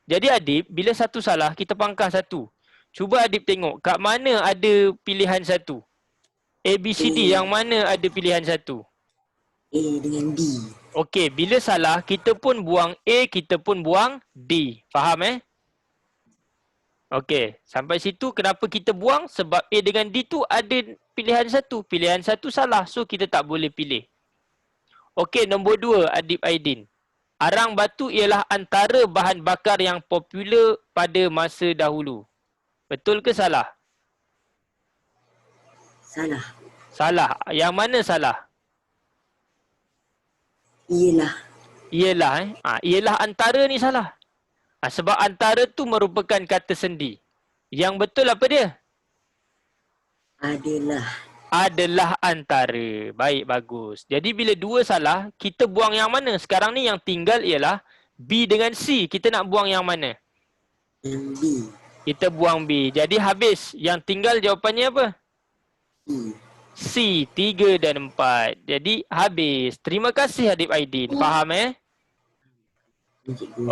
Jadi Adib, bila satu salah, kita pangkah satu. Cuba Adib tengok kat mana ada pilihan satu. A, B, C, D yang mana ada pilihan satu? A dengan D. Okey, bila salah, kita pun buang A, kita pun buang D. Faham Okey, sampai situ kenapa kita buang? Sebab A dengan D tu ada pilihan satu. Pilihan satu salah, so kita tak boleh pilih. Okey, nombor 2 Adib Aidin. Arang batu ialah antara bahan bakar yang popular pada masa dahulu. Betul ke salah? Salah. Salah. Yang mana salah? Iyalah. Ialah antara ni salah. Sebab antara tu merupakan kata sendi. Yang betul apa dia? Adalah antara. Baik, bagus. Jadi bila 2 salah, kita buang yang mana? Sekarang ni yang tinggal ialah B dengan C. Kita nak buang yang mana? Yang B. Kita buang B. Jadi habis. Yang tinggal jawapannya apa? C, 3 dan 4. Jadi habis. Terima kasih Adib Aidin. Faham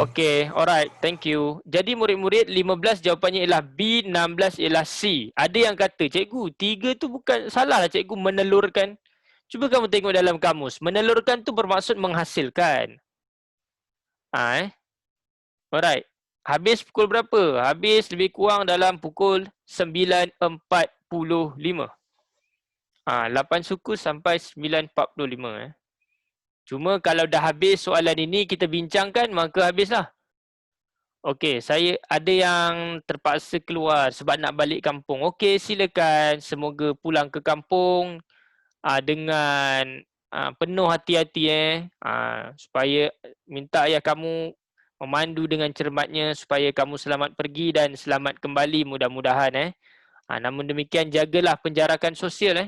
Okey, alright. Thank you. Jadi murid-murid 15 jawapannya ialah B, 16 ialah C. Ada yang kata, cikgu 3 tu bukan salah lah cikgu menelurkan. Cuba kamu tengok dalam kamus. Menelurkan tu bermaksud menghasilkan. Alright. Habis pukul berapa? Habis lebih kurang dalam pukul 9.45. 8 suku sampai 9.45. Cuma kalau dah habis soalan ini kita bincangkan, maka habislah. Okey, saya ada yang terpaksa keluar sebab nak balik kampung. Okey, silakan. Semoga pulang ke kampung dengan penuh hati-hati supaya minta ayah kamu memandu dengan cermatnya supaya kamu selamat pergi dan selamat kembali mudah-mudahan namun demikian jagalah penjarakan sosial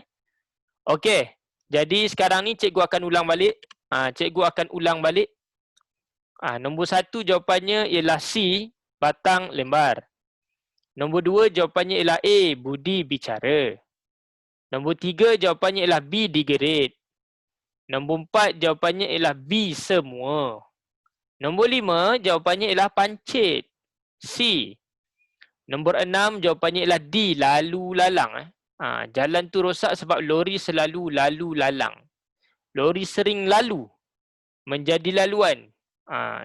Okey. Jadi sekarang ni cikgu akan ulang balik. Nombor 1 jawapannya ialah C, batang lembar. Nombor 2 jawapannya ialah A, budi bicara. Nombor 3 jawapannya ialah B, digerit. Nombor 4 jawapannya ialah B, semua. Nombor 5 jawapannya ialah pancit. C. Nombor 6 jawapannya ialah D, lalu lalang. Jalan tu rosak sebab lori selalu lalu lalang. Lori sering lalu menjadi laluan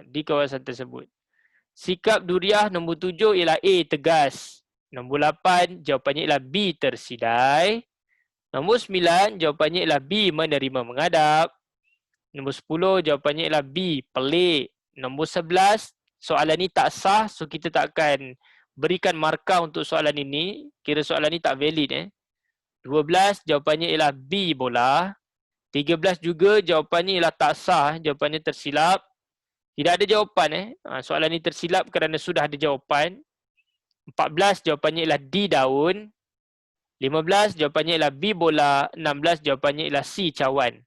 di kawasan tersebut. Sikap duriah nombor 7 ialah A, tegas. Nombor 8 jawapannya ialah B, tersidai. Nombor 9 jawapannya ialah B, menerima menghadap. Nombor 10 jawapannya ialah B, pelik. Nombor 11 soalan ni tak sah, so kita tak akan berikan markah untuk soalan ini. Kira soalan ni tak valid 12 jawapannya ialah B, bola. 13 juga jawapannya ialah tak sah, jawapannya tersilap. Tidak ada jawapan soalan ni tersilap kerana sudah ada jawapan. 14 jawapannya ialah D, daun. 15 jawapannya ialah B, bola. 16 jawapannya ialah C, cawan.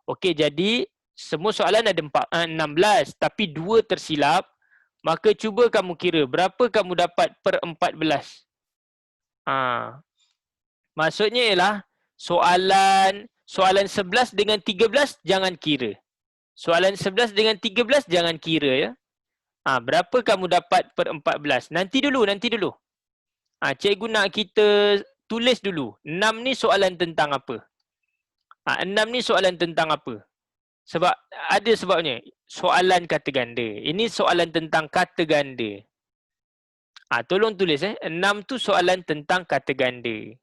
Okey, jadi semua soalan ada 16 tapi 2 tersilap. Maka cuba kamu kira berapa kamu dapat per 14. Maksudnya ialah soalan 11 dengan 13 jangan kira. Soalan 11 dengan 13 jangan kira berapa kamu dapat per 14? Nanti dulu. Cikgu nak kita tulis dulu. 6 ni soalan tentang apa? 6 ni soalan tentang apa? Sebab ada sebabnya. Soalan kata ganda. Ini soalan tentang kata ganda. Tolong tulis 6 tu soalan tentang kata ganda.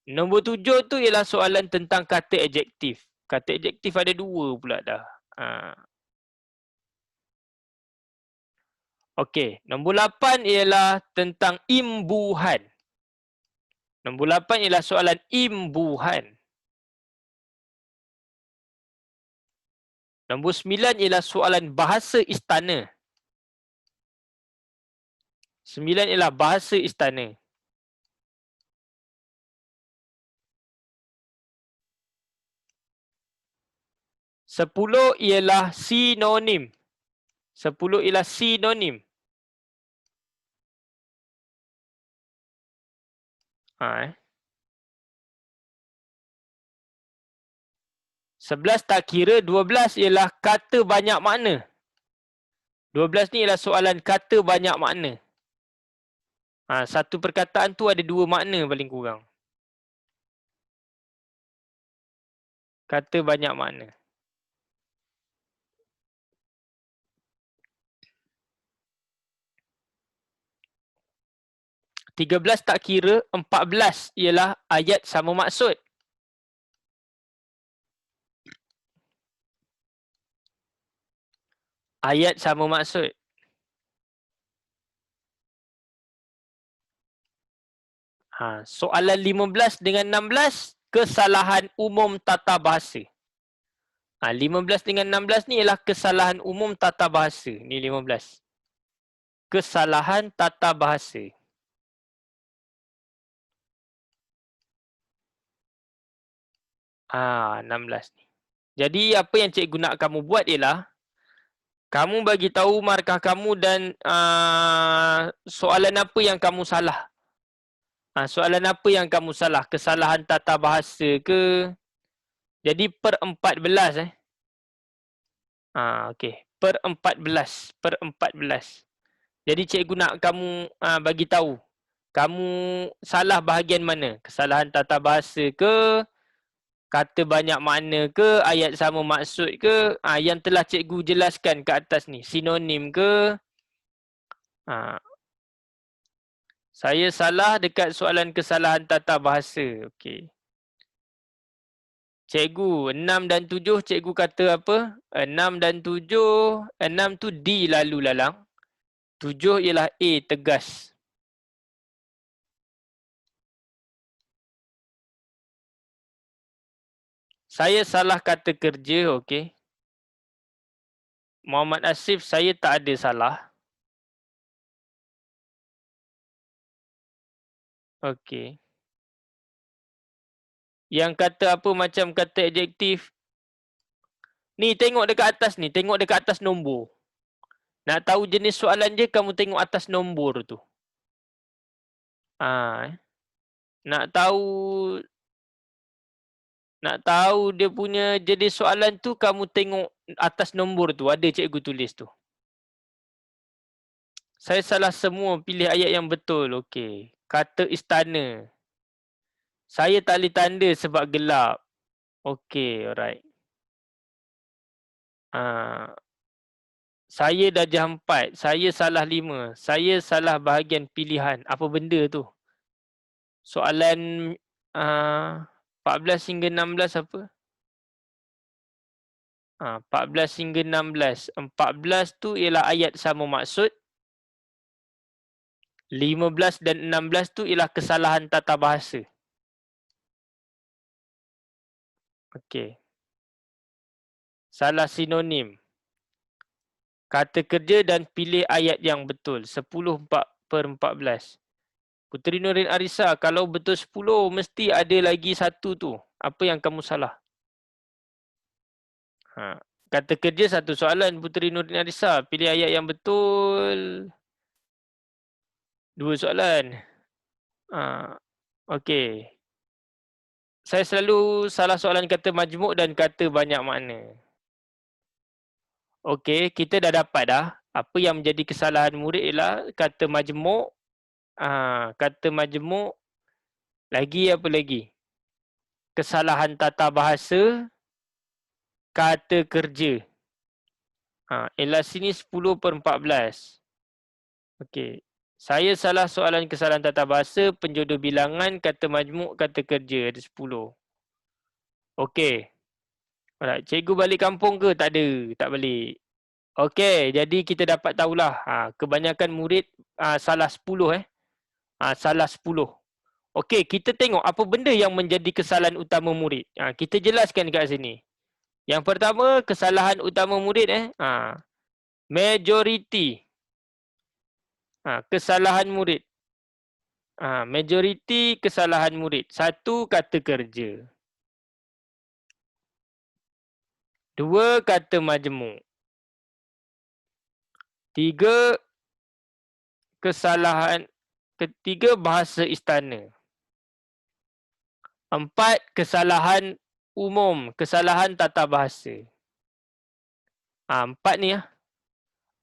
Nombor 7 tu ialah soalan tentang kata adjektif. Kata adjektif ada 2 pula dah. Okey, nombor 8 ialah tentang imbuhan. Nombor 8 ialah soalan imbuhan. Nombor 9 ialah soalan bahasa istana. 9 ialah bahasa istana. Sepuluh ialah sinonim. 10 ialah sinonim. 11 tak kira, 12 ialah kata banyak makna. 12 ni ialah soalan kata banyak makna. Satu perkataan tu ada 2 makna paling kurang. Kata banyak makna. Tiga belas tak kira, 14 ialah ayat sama maksud. Ayat sama maksud. Soalan 15 dengan 16, kesalahan umum tata bahasa. 15 dengan 16 ni ialah kesalahan umum tata bahasa. Ni 15. Kesalahan tata bahasa. Ah, 16 ni. Jadi apa yang cikgu nak kamu buat ialah kamu bagi tahu markah kamu dan soalan apa yang kamu salah. Soalan apa yang kamu salah? Kesalahan tata bahasa ke? Jadi per 14 okey. Per 14. Jadi cikgu nak kamu bagi tahu. Kamu salah bahagian mana? Kesalahan tata bahasa ke? Kata banyak makna ke? Ayat sama maksud ke? Yang telah cikgu jelaskan ke atas ni. Sinonim ke? Saya salah dekat soalan kesalahan tata bahasa. Okey. Cikgu, 6 dan 7 cikgu kata apa? 6 dan 7, 6 tu D lalu lalang. 7 ialah A tegas. Saya salah kata kerja, okey. Muhammad Asif, saya tak ada salah. Okey. Yang kata apa macam kata adjektif. Ni tengok dekat atas ni, tengok dekat atas nombor. Nak tahu jenis soalan je, kamu tengok atas nombor tu. Nak tahu dia punya jenis soalan tu, kamu tengok atas nombor tu. Ada cikgu tulis tu. Saya salah semua, pilih ayat yang betul. Okey. Kata istana. Saya tak boleh tanda sebab gelap. Okey, alright. Saya darjah 4. Saya salah 5. Saya salah bahagian pilihan. Apa benda tu? Soalan 14 hingga 16 apa? 14 hingga 16. 14 tu ialah ayat sama maksud. 15 dan 16 tu ialah kesalahan tata bahasa. Okey. Salah sinonim. Kata kerja dan pilih ayat yang betul. 10/14. Puteri Nurin Arisa, kalau betul 10, mesti ada lagi satu tu. Apa yang kamu salah? Kata kerja satu soalan, Puteri Nurin Arisa. Pilih ayat yang betul. 2 soalan. Okey. Saya selalu salah soalan kata majmuk dan kata banyak makna. Okey, kita dah dapat dah. Apa yang menjadi kesalahan murid ialah kata majmuk. Kata majmuk. Lagi apa lagi? Kesalahan tata bahasa. Kata kerja. Ialah sini 10/14. Okey. Saya salah soalan kesalahan tata bahasa, penjodoh bilangan, kata majmuk, kata kerja. Ada 10. Okey. Alright. Cikgu balik kampung ke? Tak ada. Tak balik. Okey. Jadi kita dapat tahulah. Kebanyakan murid salah 10 salah 10. Okey. Kita tengok apa benda yang menjadi kesalahan utama murid. Kita jelaskan kat sini. Yang pertama, kesalahan utama murid majority. Kesalahan murid. Majority kesalahan murid. 1, kata kerja. 2, kata majmuk. 3, kesalahan. Ketiga, bahasa istana. 4, kesalahan umum, kesalahan tata bahasa. 4 ni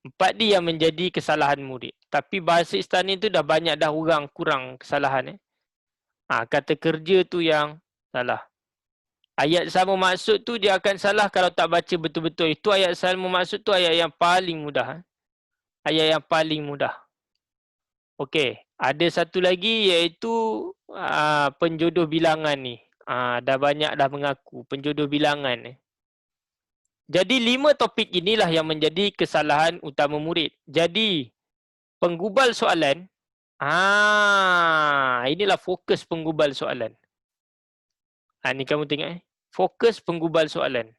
4 ni yang menjadi kesalahan murid. Tapi bahasa istana tu dah banyak dah orang kurang kesalahan. Kata kerja tu yang salah. Ayat sama maksud tu dia akan salah kalau tak baca betul-betul. Itu ayat sama maksud tu ayat yang paling mudah. Ayat yang paling mudah. Okey. Ada satu lagi iaitu penjodoh bilangan ni. Dah banyak dah mengaku penjodoh bilangan. Jadi 5 topik inilah yang menjadi kesalahan utama murid. Jadi penggubal soalan. Inilah fokus penggubal soalan. Ni kamu tengok fokus penggubal soalan.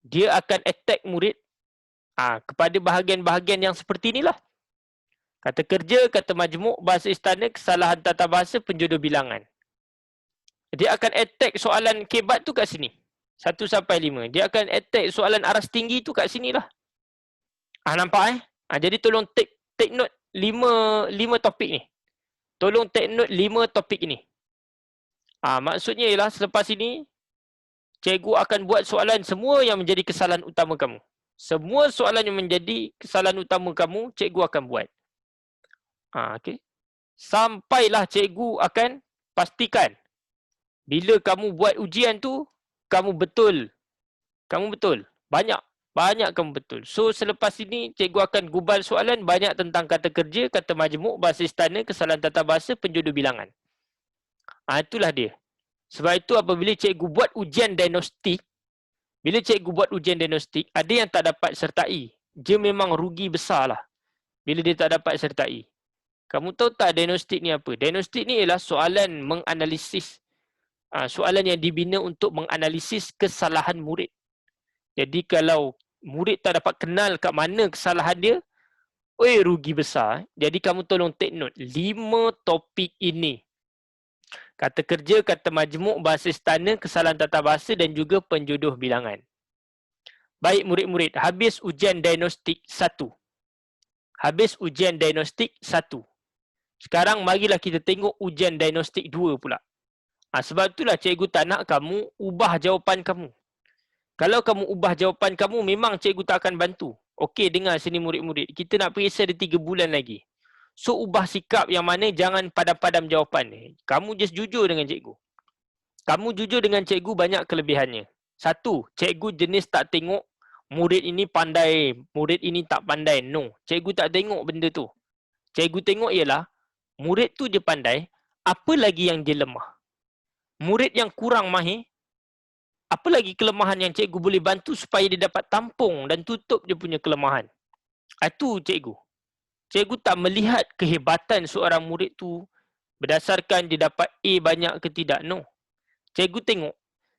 Dia akan attack murid kepada bahagian-bahagian yang seperti inilah. Kata kerja, kata majmuk, bahasa istana, kesalahan tata bahasa, penjodoh bilangan. Dia akan attack soalan kebat tu kat sini. 1 sampai 5. Dia akan attack soalan aras tinggi tu kat sinilah. Nampak jadi tolong take note 5 topik ni. Tolong take note 5 topik ni. Maksudnya ialah selepas ini cikgu akan buat soalan semua yang menjadi kesalahan utama kamu. Semua soalan yang menjadi kesalahan utama kamu, cikgu akan buat. Okey. Sampailah cikgu akan pastikan bila kamu buat ujian tu, kamu betul. Kamu betul. Banyak kamu betul. So selepas ini cikgu akan gubal soalan banyak tentang kata kerja, kata majmuk, bahasa istana, kesalahan tata bahasa, penjodoh bilangan. Itulah dia. Sebab itu apabila cikgu buat ujian diagnostik, ada yang tak dapat sertai. Dia memang rugi besar lah bila dia tak dapat sertai. Kamu tahu tak diagnostik ni apa? Diagnostik ni ialah soalan menganalisis. Soalan yang dibina untuk menganalisis kesalahan murid. Jadi kalau murid tak dapat kenal kat mana kesalahan dia, rugi besar. Jadi kamu tolong take note 5 topik ini. Kata kerja, kata majmuk, bahasa istana, kesalahan tata bahasa dan juga penjodoh bilangan. Baik murid-murid, habis ujian diagnostik 1. Sekarang marilah kita tengok ujian diagnostik 2 pula. Sebab itulah cikgu tak nak kamu ubah jawapan kamu. Kalau kamu ubah jawapan kamu, memang cikgu tak akan bantu. Okey, dengar sini murid-murid. Kita nak periksa ada 3 bulan lagi. So, ubah sikap yang mana jangan padam-padam jawapan. Kamu just jujur dengan cikgu. Kamu jujur dengan cikgu banyak kelebihannya. 1, cikgu jenis tak tengok murid ini pandai, murid ini tak pandai. No, cikgu tak tengok benda tu. Cikgu tengok ialah murid tu dia pandai, apa lagi yang dia lemah. Murid yang kurang mahir, apa lagi kelemahan yang cikgu boleh bantu supaya dia dapat tampung dan tutup dia punya kelemahan. Itu cikgu. Cikgu tak melihat kehebatan seorang murid tu berdasarkan dia dapat A banyak ke tidak. No. Cikgu tengok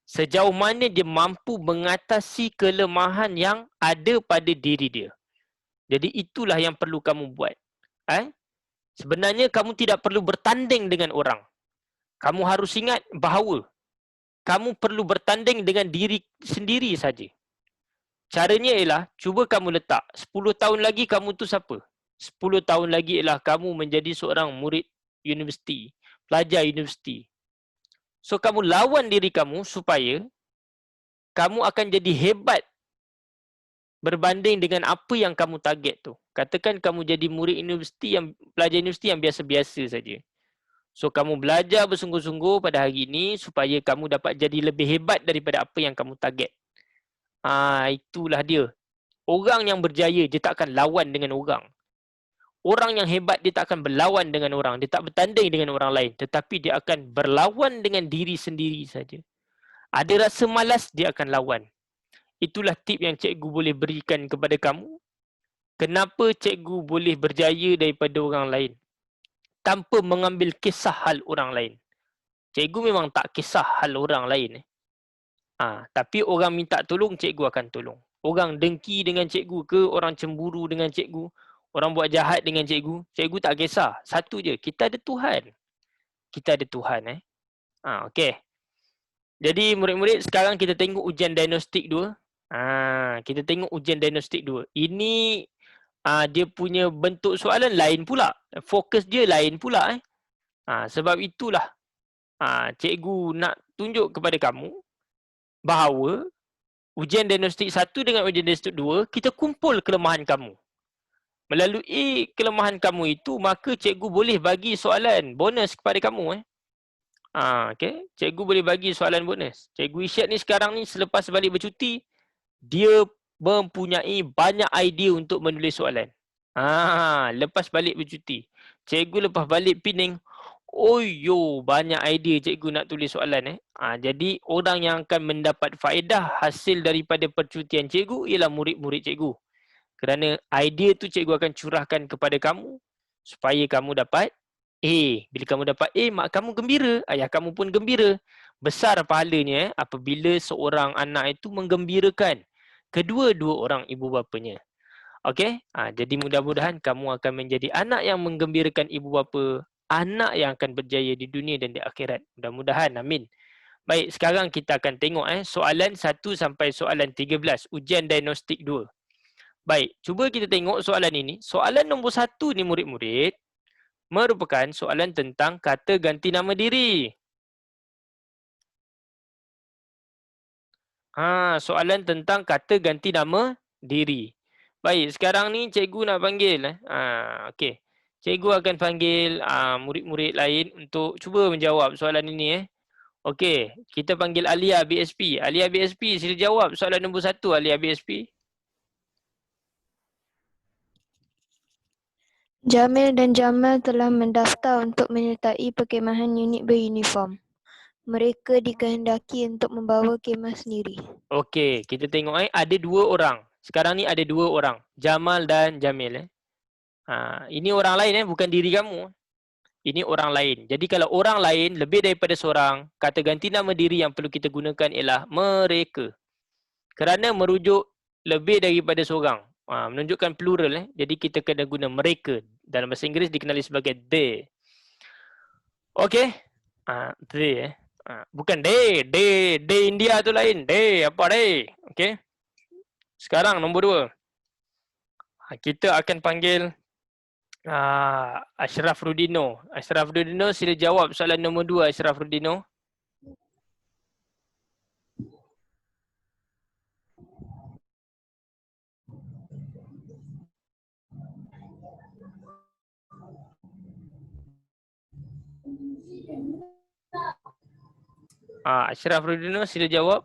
sejauh mana dia mampu mengatasi kelemahan yang ada pada diri dia. Jadi itulah yang perlu kamu buat. Sebenarnya kamu tidak perlu bertanding dengan orang. Kamu harus ingat bahawa kamu perlu bertanding dengan diri sendiri saja. Caranya ialah cuba kamu letak 10 tahun lagi kamu tu siapa? 10 tahun lagi ialah kamu menjadi seorang murid universiti, pelajar universiti. So kamu lawan diri kamu supaya kamu akan jadi hebat berbanding dengan apa yang kamu target tu. Katakan kamu jadi murid universiti yang pelajar universiti yang biasa-biasa saja. So kamu belajar bersungguh-sungguh pada hari ini supaya kamu dapat jadi lebih hebat daripada apa yang kamu target. Itulah dia. Orang yang berjaya dia tak akan lawan dengan orang. Orang yang hebat dia tak akan berlawan dengan orang. Dia tak bertanding dengan orang lain. Tetapi dia akan berlawan dengan diri sendiri saja. Ada rasa malas, dia akan lawan. Itulah tip yang cikgu boleh berikan kepada kamu. Kenapa cikgu boleh berjaya daripada orang lain tanpa mengambil kisah hal orang lain. Cikgu memang tak kisah hal orang lain. Tapi orang minta tolong, cikgu akan tolong. Orang dengki dengan cikgu ke, orang cemburu dengan cikgu, orang buat jahat dengan cikgu, cikgu tak kisah. Satu je, kita ada Tuhan. Kita ada Tuhan. Okey. Jadi murid-murid, sekarang kita tengok ujian diagnostik 2. Kita tengok ujian diagnostik 2. Ini dia punya bentuk soalan lain pula. Fokus dia lain pula. Sebab itulah cikgu nak tunjuk kepada kamu bahawa ujian diagnostik 1 dengan ujian diagnostik 2, kita kumpul kelemahan kamu. Melalui kelemahan kamu itu, maka cikgu boleh bagi soalan bonus kepada kamu. Okay. Cikgu boleh bagi soalan bonus. Cikgu Isyad ni sekarang ni selepas balik bercuti, dia mempunyai banyak idea untuk menulis soalan. Lepas balik bercuti. Cikgu lepas balik Penang, banyak idea cikgu nak tulis soalan. Jadi orang yang akan mendapat faedah hasil daripada percutian cikgu ialah murid-murid cikgu. Kerana idea tu cikgu akan curahkan kepada kamu supaya kamu dapat A. Bila kamu dapat A, mak kamu gembira, ayah kamu pun gembira. Besar pahalanya apabila seorang anak itu menggembirakan kedua-dua orang ibu bapanya. Okey? Jadi mudah-mudahan kamu akan menjadi anak yang menggembirakan ibu bapa, anak yang akan berjaya di dunia dan di akhirat. Mudah-mudahan, amin. Baik, sekarang kita akan tengok soalan 1 sampai soalan 13, ujian diagnostik 2. Baik, cuba kita tengok soalan ini. Soalan nombor 1 ni murid-murid merupakan soalan tentang kata ganti nama diri. Soalan tentang kata ganti nama diri. Baik, sekarang ni cikgu nak panggil. Okey. Cikgu akan panggil murid-murid lain untuk cuba menjawab soalan ini. Okey, kita panggil Alia BSP. Alia BSP, sila jawab soalan nombor 1, Alia BSP. Jamil dan Jamal telah mendaftar untuk menyertai perkhemahan unit beruniform. Mereka dikehendaki untuk membawa khemah sendiri. Okey, kita tengok ada 2 orang. Sekarang ni ada 2 orang, Jamal dan Jamil. Ini orang lain bukan diri kamu. Ini orang lain. Jadi kalau orang lain lebih daripada seorang, kata ganti nama diri yang perlu kita gunakan ialah mereka. Kerana merujuk lebih daripada seorang. Menunjukkan plural. Jadi kita kena guna mereka. Dalam bahasa Inggeris dikenali sebagai they. Okey. They. Bukan they. They India tu lain. They. Apa they? Okey. Sekarang nombor 2. Kita akan panggil Ashraf Rudino. Ashraf Rudino, sila jawab soalan nombor 2, Ashraf Rudino. Ashraf Rudino, sila jawab.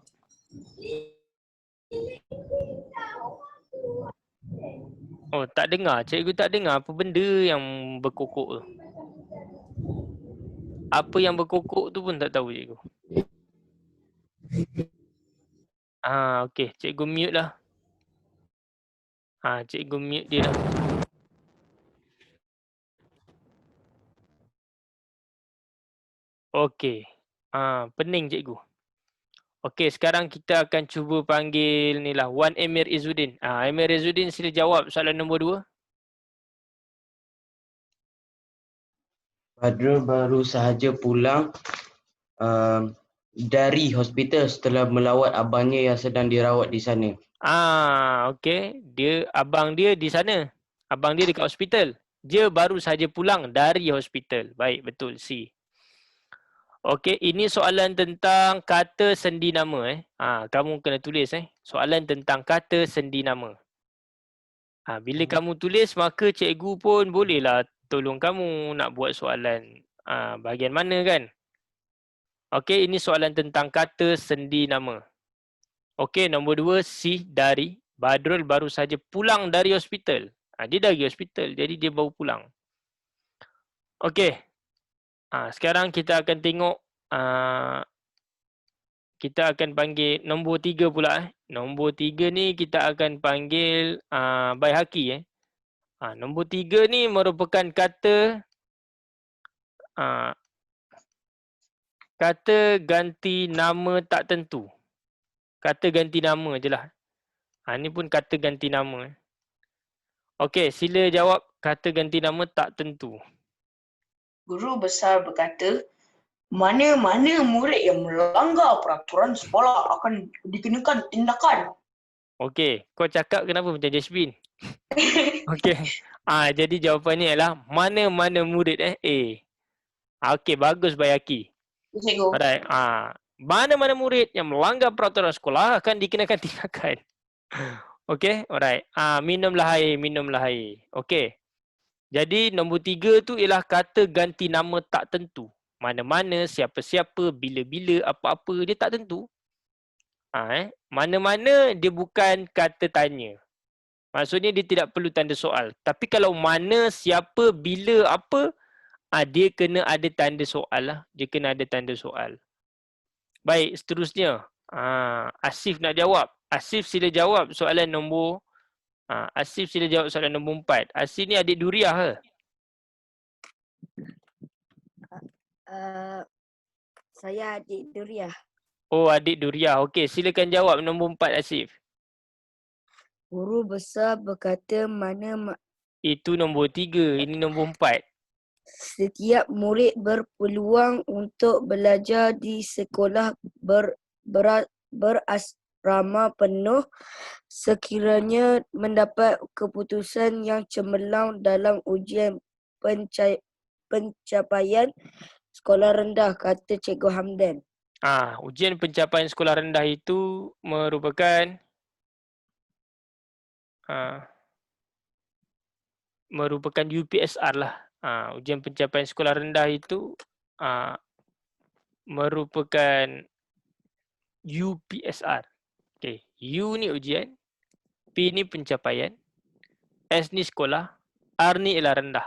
Oh, tak dengar. Cikgu tak dengar apa benda yang berkokok tu. Apa yang berkokok tu pun tak tahu cikgu. Okey. Cikgu mute lah. Cikgu mute dia lah. Okey. Pening cikgu. Okey, sekarang kita akan cuba panggil ni lah, Wan Emir Izzuddin. Emir Izzuddin, sila jawab soalan nombor 2. Badrul baru sahaja pulang dari hospital setelah melawat abangnya yang sedang dirawat di sana. Okey. Abang dia di sana. Abang dia dekat hospital. Dia baru sahaja pulang dari hospital. Baik, betul. C. Okey, ini soalan tentang kata sendi nama. Kamu kena tulis soalan tentang kata sendi nama. Bila kamu tulis, maka cikgu pun bolehlah tolong kamu nak buat soalan bahagian mana kan. Okey, ini soalan tentang kata sendi nama. Okey, nombor 2, C dari Badrul baru saja pulang dari hospital. Dia dari hospital, jadi dia baru pulang. Okey. Sekarang kita akan tengok, kita akan panggil nombor 3 pula. Nombor 3 ni kita akan panggil Baihaqi. Nombor 3 ni merupakan kata kata ganti nama tak tentu. Kata ganti nama je lah. Ni pun kata ganti nama. Okey, sila jawab kata ganti nama tak tentu. Guru besar berkata, mana-mana murid yang melanggar peraturan sekolah akan dikenakan tindakan. Okey, kau cakap kenapa macam Jasmine? Okey. Jadi jawapannya ialah mana-mana murid A. Okey, bagus Baihaqi. Cikgu. Alright. Mana-mana murid yang melanggar peraturan sekolah akan dikenakan tindakan. Okey, alright. Minumlah air. Okey. Jadi nombor 3 tu ialah kata ganti nama tak tentu. Mana-mana, siapa-siapa, bila-bila, apa-apa, dia tak tentu. Mana-mana dia bukan kata tanya. Maksudnya dia tidak perlu tanda soal. Tapi kalau mana, siapa, bila, apa, dia kena ada tanda soal lah. Dia kena ada tanda soal. Baik, seterusnya. Asif nak jawab. Asif sila jawab soalan nombor 4. Asif ni adik Duriah ke? Saya adik Duriah. Oh, adik Duriah. Okey, silakan jawab nombor 4 Asif. Guru besar berkata Itu nombor 3, ini nombor 4. Setiap murid berpeluang untuk belajar di sekolah berasrama penuh sekiranya mendapat keputusan yang cemerlang dalam ujian pencapaian sekolah rendah, kata Cikgu Hamdan. Ujian pencapaian sekolah rendah itu merupakan UPSR lah. Ujian pencapaian sekolah rendah itu merupakan UPSR. Okay. U ni ujian, P ni pencapaian, S ni sekolah, R ni ialah rendah.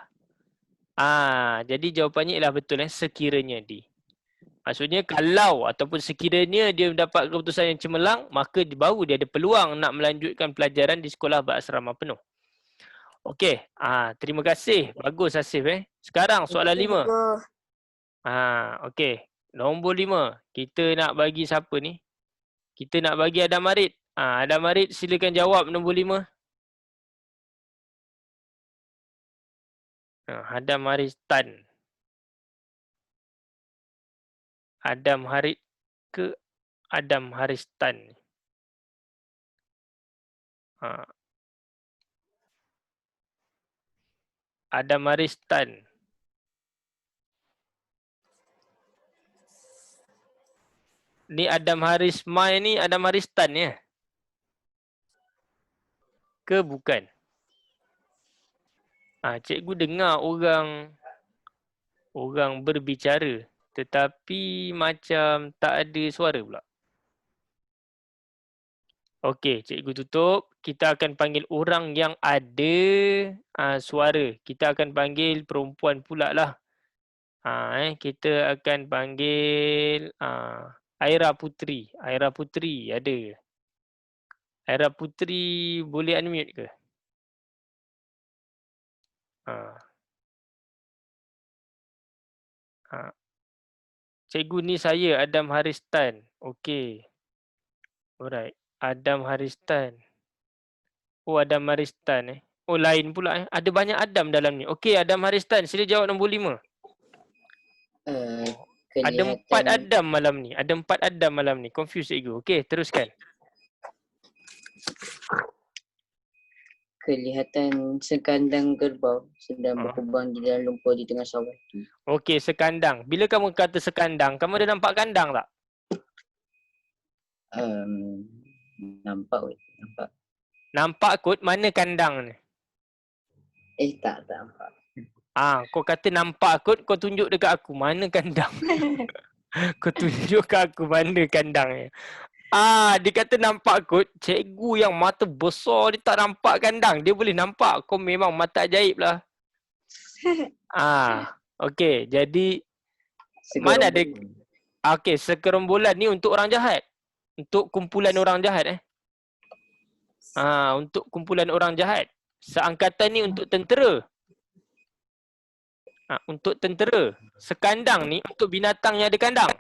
Jadi jawapannya ialah betul sekiranya D. Maksudnya kalau ataupun sekiranya dia mendapat keputusan yang cemerlang, maka baru dia ada peluang nak melanjutkan pelajaran di sekolah berasrama penuh. Okey, terima kasih. Bagus Asif Sekarang soalan 5. Okey, nombor 5. Kita nak bagi siapa ni? Kita nak bagi Adam Marid. Adam Marid silakan jawab nombor 5. Adam Haristan. Adam Harid ke Adam Haristan? Adam Haristan. Ni Adam Harismai ni Adam Haristan ya? Ke bukan? Cikgu dengar orang berbicara tetapi macam tak ada suara pula. Okey, cikgu tutup. Kita akan panggil orang yang ada suara. Kita akan panggil perempuan pula lah. Kita akan panggil Aira Putri. Aira Putri ada. Aira Putri boleh unmute ke? Cikgu ni saya Adam Haristan. Okey. Alright. Adam Haristan. Oh, Adam Haristan Oh, lain pula Ada banyak Adam dalam ni. Okey, Adam Haristan. Sila jawab nombor 5. Ada 4 Adam malam ni. Ada 4 Adam malam ni. Confuse cikgu. Okey, teruskan. Kelihatan sekandang kerbau sedang berkembang di dalam lumpur di tengah sawah. Okey, sekandang. Bila kamu kata sekandang, kamu ada nampak kandang tak? Nampak. Nampak kot, mana kandang ni? Tak nampak. Kau kata nampak kot, kau tunjuk dekat aku mana kandang. Kau tunjuk kat aku mana kandang ni. Dia kata nampak kot. Cikgu yang mata besar dia tak nampak kandang. Dia boleh nampak. Kau memang mata ajaib lah. Okey. Jadi mana ada... Okey, sekerombolan ni untuk orang jahat. Untuk kumpulan orang jahat untuk kumpulan orang jahat. Seangkatan ni untuk tentera. Untuk tentera. Sekandang ni untuk binatang yang ada kandang.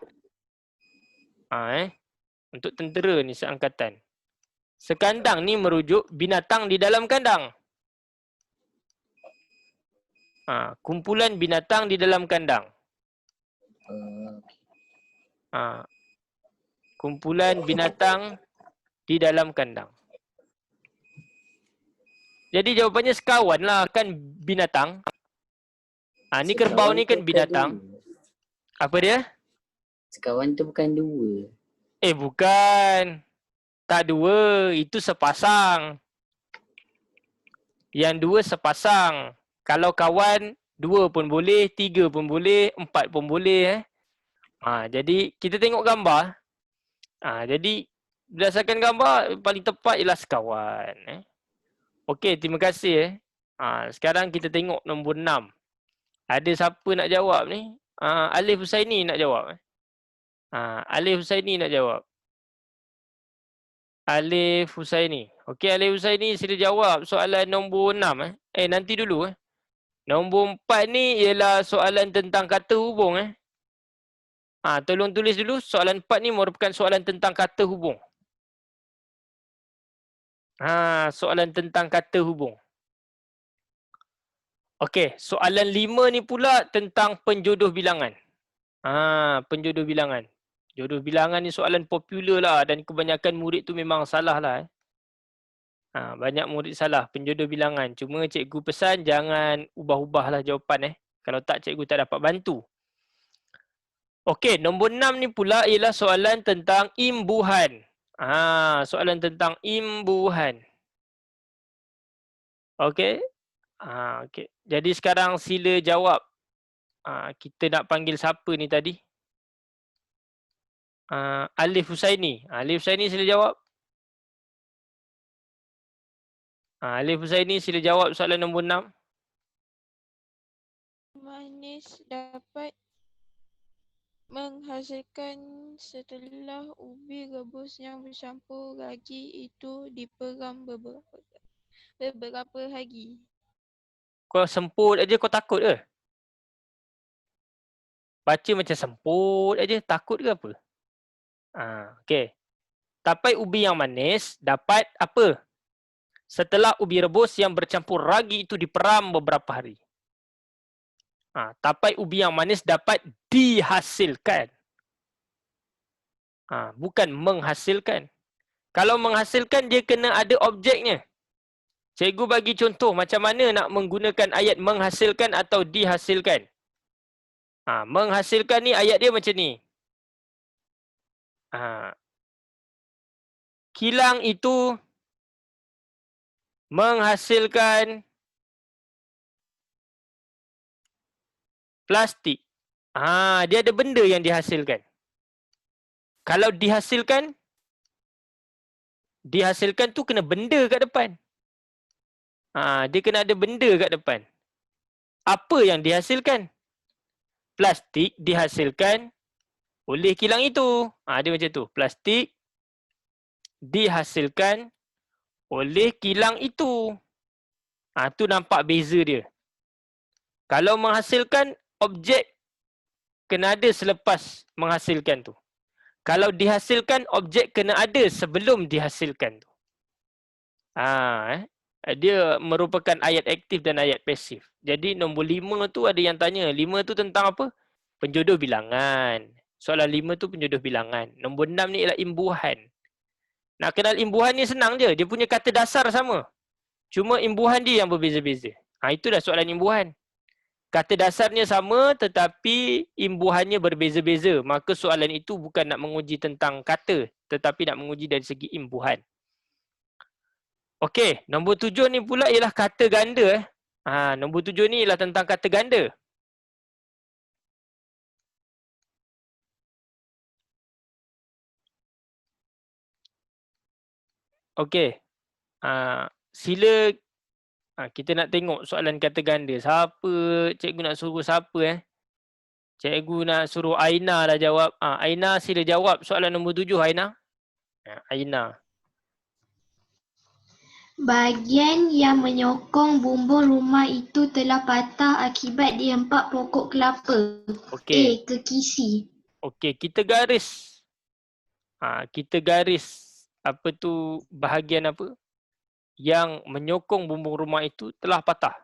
Untuk tentera ni seangkatan. Sekandang ni merujuk binatang di dalam kandang. Kumpulan binatang di dalam kandang. Kumpulan binatang di dalam kandang. Jadi jawapannya sekawan lah, kan binatang. Ni kerbau ni kan binatang. Apa dia? Sekawan tu bukan dua. Bukan. Tak dua, itu sepasang. Yang dua sepasang. Kalau kawan, 2 pun boleh, 3 pun boleh, 4 pun boleh. Jadi kita tengok gambar. Jadi berdasarkan gambar paling tepat ialah sekawan. Okey, terima kasih. Sekarang kita tengok nombor 6. Ada siapa nak jawab ni? Alif Husaini nak jawab. Alif Husaini nak jawab. Alif Husaini. Okey, Alif Husaini sila jawab soalan nombor 6. Nanti dulu. Nombor 4 ni ialah soalan tentang kata hubung. Tolong tulis dulu. Soalan 4 ni merupakan soalan tentang kata hubung. Soalan tentang kata hubung. Okey, soalan 5 ni pula tentang penjodoh bilangan. Penjodoh bilangan. Jodoh bilangan ni soalan popular lah dan kebanyakan murid tu memang salah lah. Banyak murid salah penjodoh bilangan. Cuma cikgu pesan jangan ubah-ubahlah jawapan. Kalau tak cikgu tak dapat bantu. Okey, nombor 6 ni pula ialah soalan tentang imbuhan. Soalan tentang imbuhan. Okey. Okey. Jadi sekarang sila jawab. Kita nak panggil siapa ni tadi? Alif Husaini. Alif Husaini sila jawab. Alif Husaini sila jawab soalan nombor 6. Manis dapat menghasilkan setelah ubi rebus yang bercampur ragi itu diperam beberapa hari. Kau semput aja, kau takut ke? Baca macam semput aja, takut ke apa? Okey. Tapai ubi yang manis dapat apa? Setelah ubi rebus yang bercampur ragi itu diperam beberapa hari. Tapai ubi yang manis dapat dihasilkan. Bukan menghasilkan. Kalau menghasilkan dia kena ada objeknya. Cikgu bagi contoh macam mana nak menggunakan ayat menghasilkan atau dihasilkan. Menghasilkan ni ayat dia macam ni. Kilang itu menghasilkan plastik. Dia ada benda yang dihasilkan. Kalau dihasilkan tu kena benda kat depan. Dia kena ada benda kat depan. Apa yang dihasilkan? Plastik dihasilkan oleh kilang itu. Dia macam tu. Plastik dihasilkan oleh kilang itu. Tu nampak beza dia. Kalau menghasilkan, objek kena ada selepas menghasilkan tu. Kalau dihasilkan, objek kena ada sebelum dihasilkan tu. Dia merupakan ayat aktif dan ayat pasif. Jadi nombor 5 tu ada yang tanya. 5 tu tentang apa? Penjodoh bilangan. Soalan 5 tu penjodoh bilangan. Nombor 6 ni ialah imbuhan. Nak kenal imbuhan ni senang je. Dia punya kata dasar sama. Cuma imbuhan dia yang berbeza-beza. Itu dah soalan imbuhan. Kata dasarnya sama tetapi imbuhannya berbeza-beza. Maka soalan itu bukan nak menguji tentang kata. Tetapi nak menguji dari segi imbuhan. Okey, nombor 7 ni pula ialah kata ganda. Nombor 7 ni ialah tentang kata ganda. Okey. Sila kita nak tengok soalan kata ganda. Siapa cikgu nak suruh siapa Cikgu nak suruh Aina lah jawab. Aina sila jawab soalan nombor 7 Aina. Aina. Bahagian yang menyokong bumbung rumah itu telah patah akibat dihempak pokok kelapa. Okey. A. Kekisi. Okey, kita garis. Kita garis apa tu bahagian apa yang menyokong bumbung rumah itu telah patah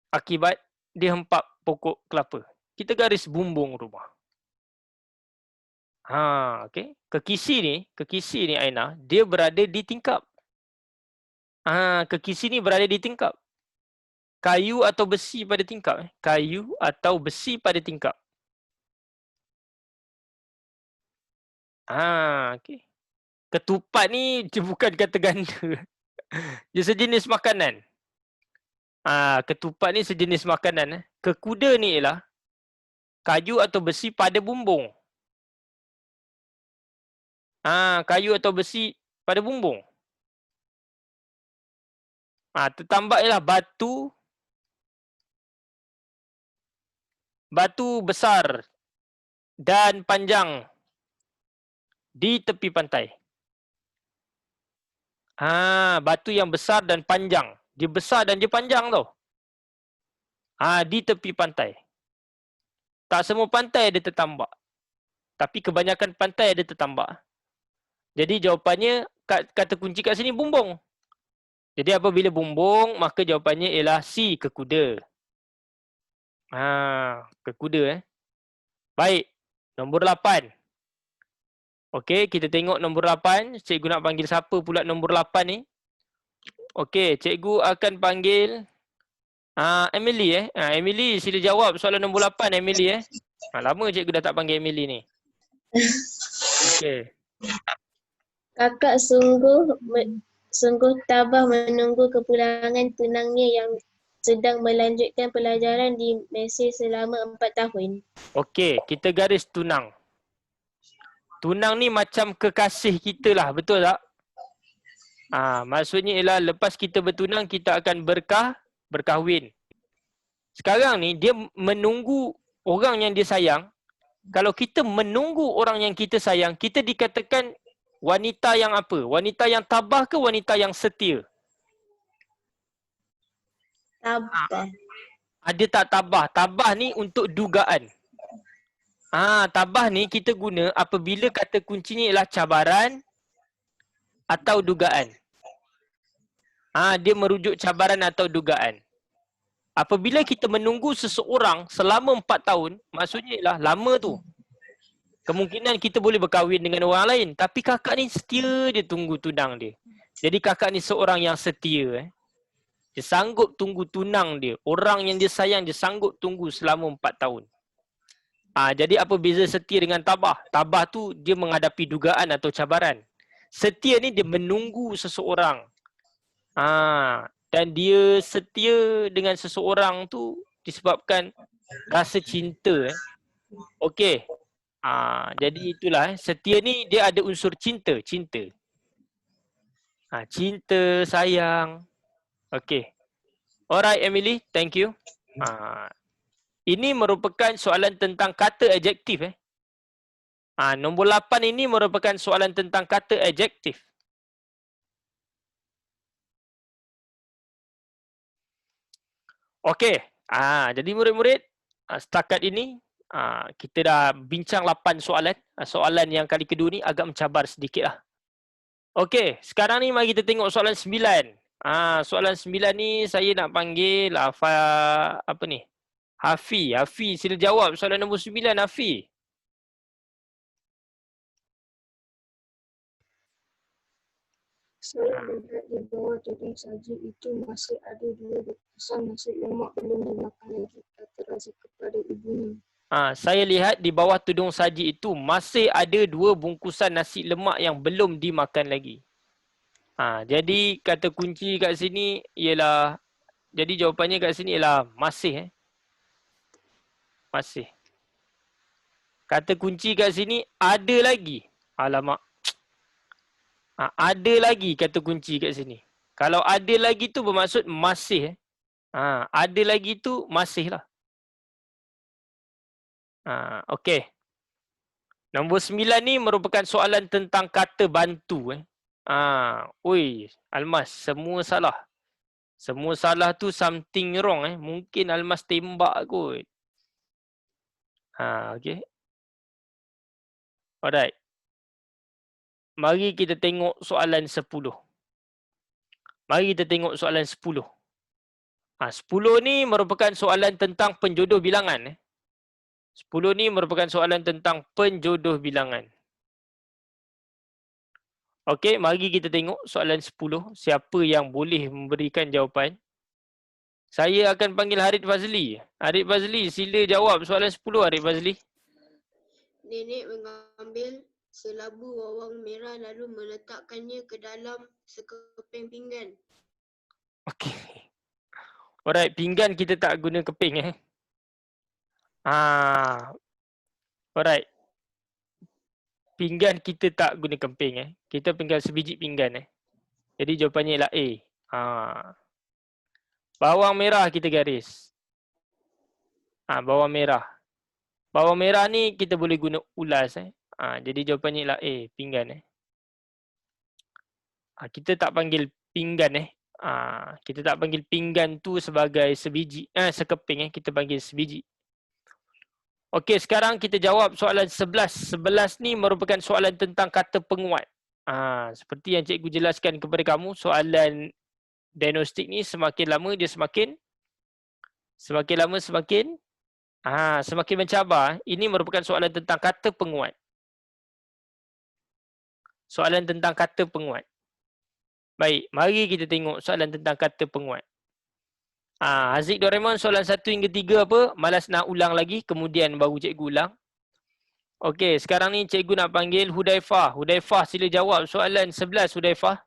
akibat dihempak pokok kelapa. Kita garis bumbung rumah. Okey. Kekisi ni Aina, dia berada di tingkap. Kekisi ni berada di tingkap. Kayu atau besi pada tingkap. Kayu atau besi pada tingkap. Okey. Ketupat ni dia bukan kata ganda. Dia sejenis makanan. Ketupat ni sejenis makanan. Kekuda ni ialah kayu atau besi pada bumbung. Kayu atau besi pada bumbung. Tertambak ialah batu besar dan panjang di tepi pantai. Batu yang besar dan panjang. Dia besar dan dia panjang tau. Di tepi pantai. Tak semua pantai ada tertambak. Tapi kebanyakan pantai ada tertambak. Jadi jawapannya kata kunci kat sini bumbung. Jadi apabila bumbung, maka jawapannya ialah C, kekuda. Kekuda Baik, nombor 8. Okey, kita tengok nombor 8. Cikgu nak panggil siapa pula nombor 8 ni? Okey, cikgu akan panggil Emily Emily sila jawab soalan nombor 8 Emily lama cikgu dah tak panggil Emily ni. Okey. Kakak sungguh tabah menunggu kepulangan tunangnya yang sedang melanjutkan pelajaran di Mesir selama 4 tahun. Okey, kita garis tunang. Tunang ni macam kekasih kita lah, betul tak? Maksudnya ialah lepas kita bertunang, kita akan berkahwin. Sekarang ni dia menunggu orang yang dia sayang. Kalau kita menunggu orang yang kita sayang, kita dikatakan wanita yang apa? Wanita yang tabah ke wanita yang setia? Tabah. Dia tak tabah. Tabah ni untuk dugaan. Tabah ni kita guna apabila kata kuncinya ialah cabaran atau dugaan. Dia merujuk cabaran atau dugaan. Apabila kita menunggu seseorang selama 4 tahun, maksudnya ialah lama tu. Kemungkinan kita boleh berkahwin dengan orang lain. Tapi kakak ni setia dia tunggu tunang dia. Jadi kakak ni seorang yang setia. Dia sanggup tunggu tunang dia. Orang yang dia sayang dia sanggup tunggu selama 4 tahun. Jadi apa beza setia dengan tabah? Tabah tu dia menghadapi dugaan atau cabaran. Setia ni dia menunggu seseorang. Dan dia setia dengan seseorang tu disebabkan rasa cinta. Okey. Jadi itulah setia ni dia ada unsur cinta. Cinta, sayang. Okey. Alright Emily, thank you. Ini merupakan soalan tentang kata adjektif. Nombor 8 ini merupakan soalan tentang kata adjektif. Okey. Jadi murid-murid, setakat ini kita dah bincang 8 soalan. Soalan yang kali kedua ni agak mencabar sedikit lah. Okey, sekarang ni mari kita tengok soalan 9. Soalan 9 ni saya nak panggil Hafi. Hafi sila jawab soalan nombor 9 Hafi. Saya melihat di bawah tudung saji itu masih ada 2 bungkusan nasi lemak belum dimakan lagi, kata Razik kepada ibunya. Saya lihat di bawah tudung saji itu masih ada 2 bungkusan nasi lemak yang belum dimakan lagi. Jadi kata kunci kat sini ialah, jadi jawapannya kat sini ialah masih. Masih. Kata kunci kat sini ada lagi. Alamak. Ada lagi kata kunci kat sini. Kalau ada lagi tu bermaksud masih. Ada lagi tu masih lah. Okey. Nombor 9 ni merupakan soalan tentang kata bantu. Ui, Almas, semua salah. Semua salah tu something wrong. Mungkin Almas tembak kot. Okey. Alright. Mari kita tengok soalan 10. Mari kita tengok soalan 10. 10 ni merupakan soalan tentang penjodoh bilangan. 10 ni merupakan soalan tentang penjodoh bilangan. Okey, mari kita tengok soalan 10. Siapa yang boleh memberikan jawapan? Saya akan panggil Harith Fazli. Harith Fazli, sila jawab soalan 10, Harith Fazli. Nenek mengambil selabu bawang merah lalu meletakkannya ke dalam sekeping pinggan. Okey. Alright, pinggan kita tak guna keping. Alright. Pinggan kita tak guna keping. Kita tinggal sebiji pinggan. Jadi jawapannya ialah A. Bawang merah kita garis. Bawang merah. Bawang merah ni kita boleh guna ulas. Jadi jawapannya ialah A, pinggan. Kita tak panggil pinggan. Kita tak panggil pinggan tu sebagai sebiji, sekeping. Kita panggil sebiji. Okey, sekarang kita jawab soalan 11. 11 ni merupakan soalan tentang kata penguat. Seperti yang cikgu jelaskan kepada kamu, soalan diagnostik ni semakin lama dia semakin lama semakin mencabar. Ini merupakan soalan tentang kata penguat. Soalan tentang kata penguat. Baik, mari kita tengok soalan tentang kata penguat. Haziq Doraemon, soalan 1 hingga 3 apa? Malas nak ulang lagi, kemudian baru cikgu ulang. Okey, sekarang ni cikgu nak panggil Hudaifah. Hudaifah, sila jawab soalan 11, Hudaifah.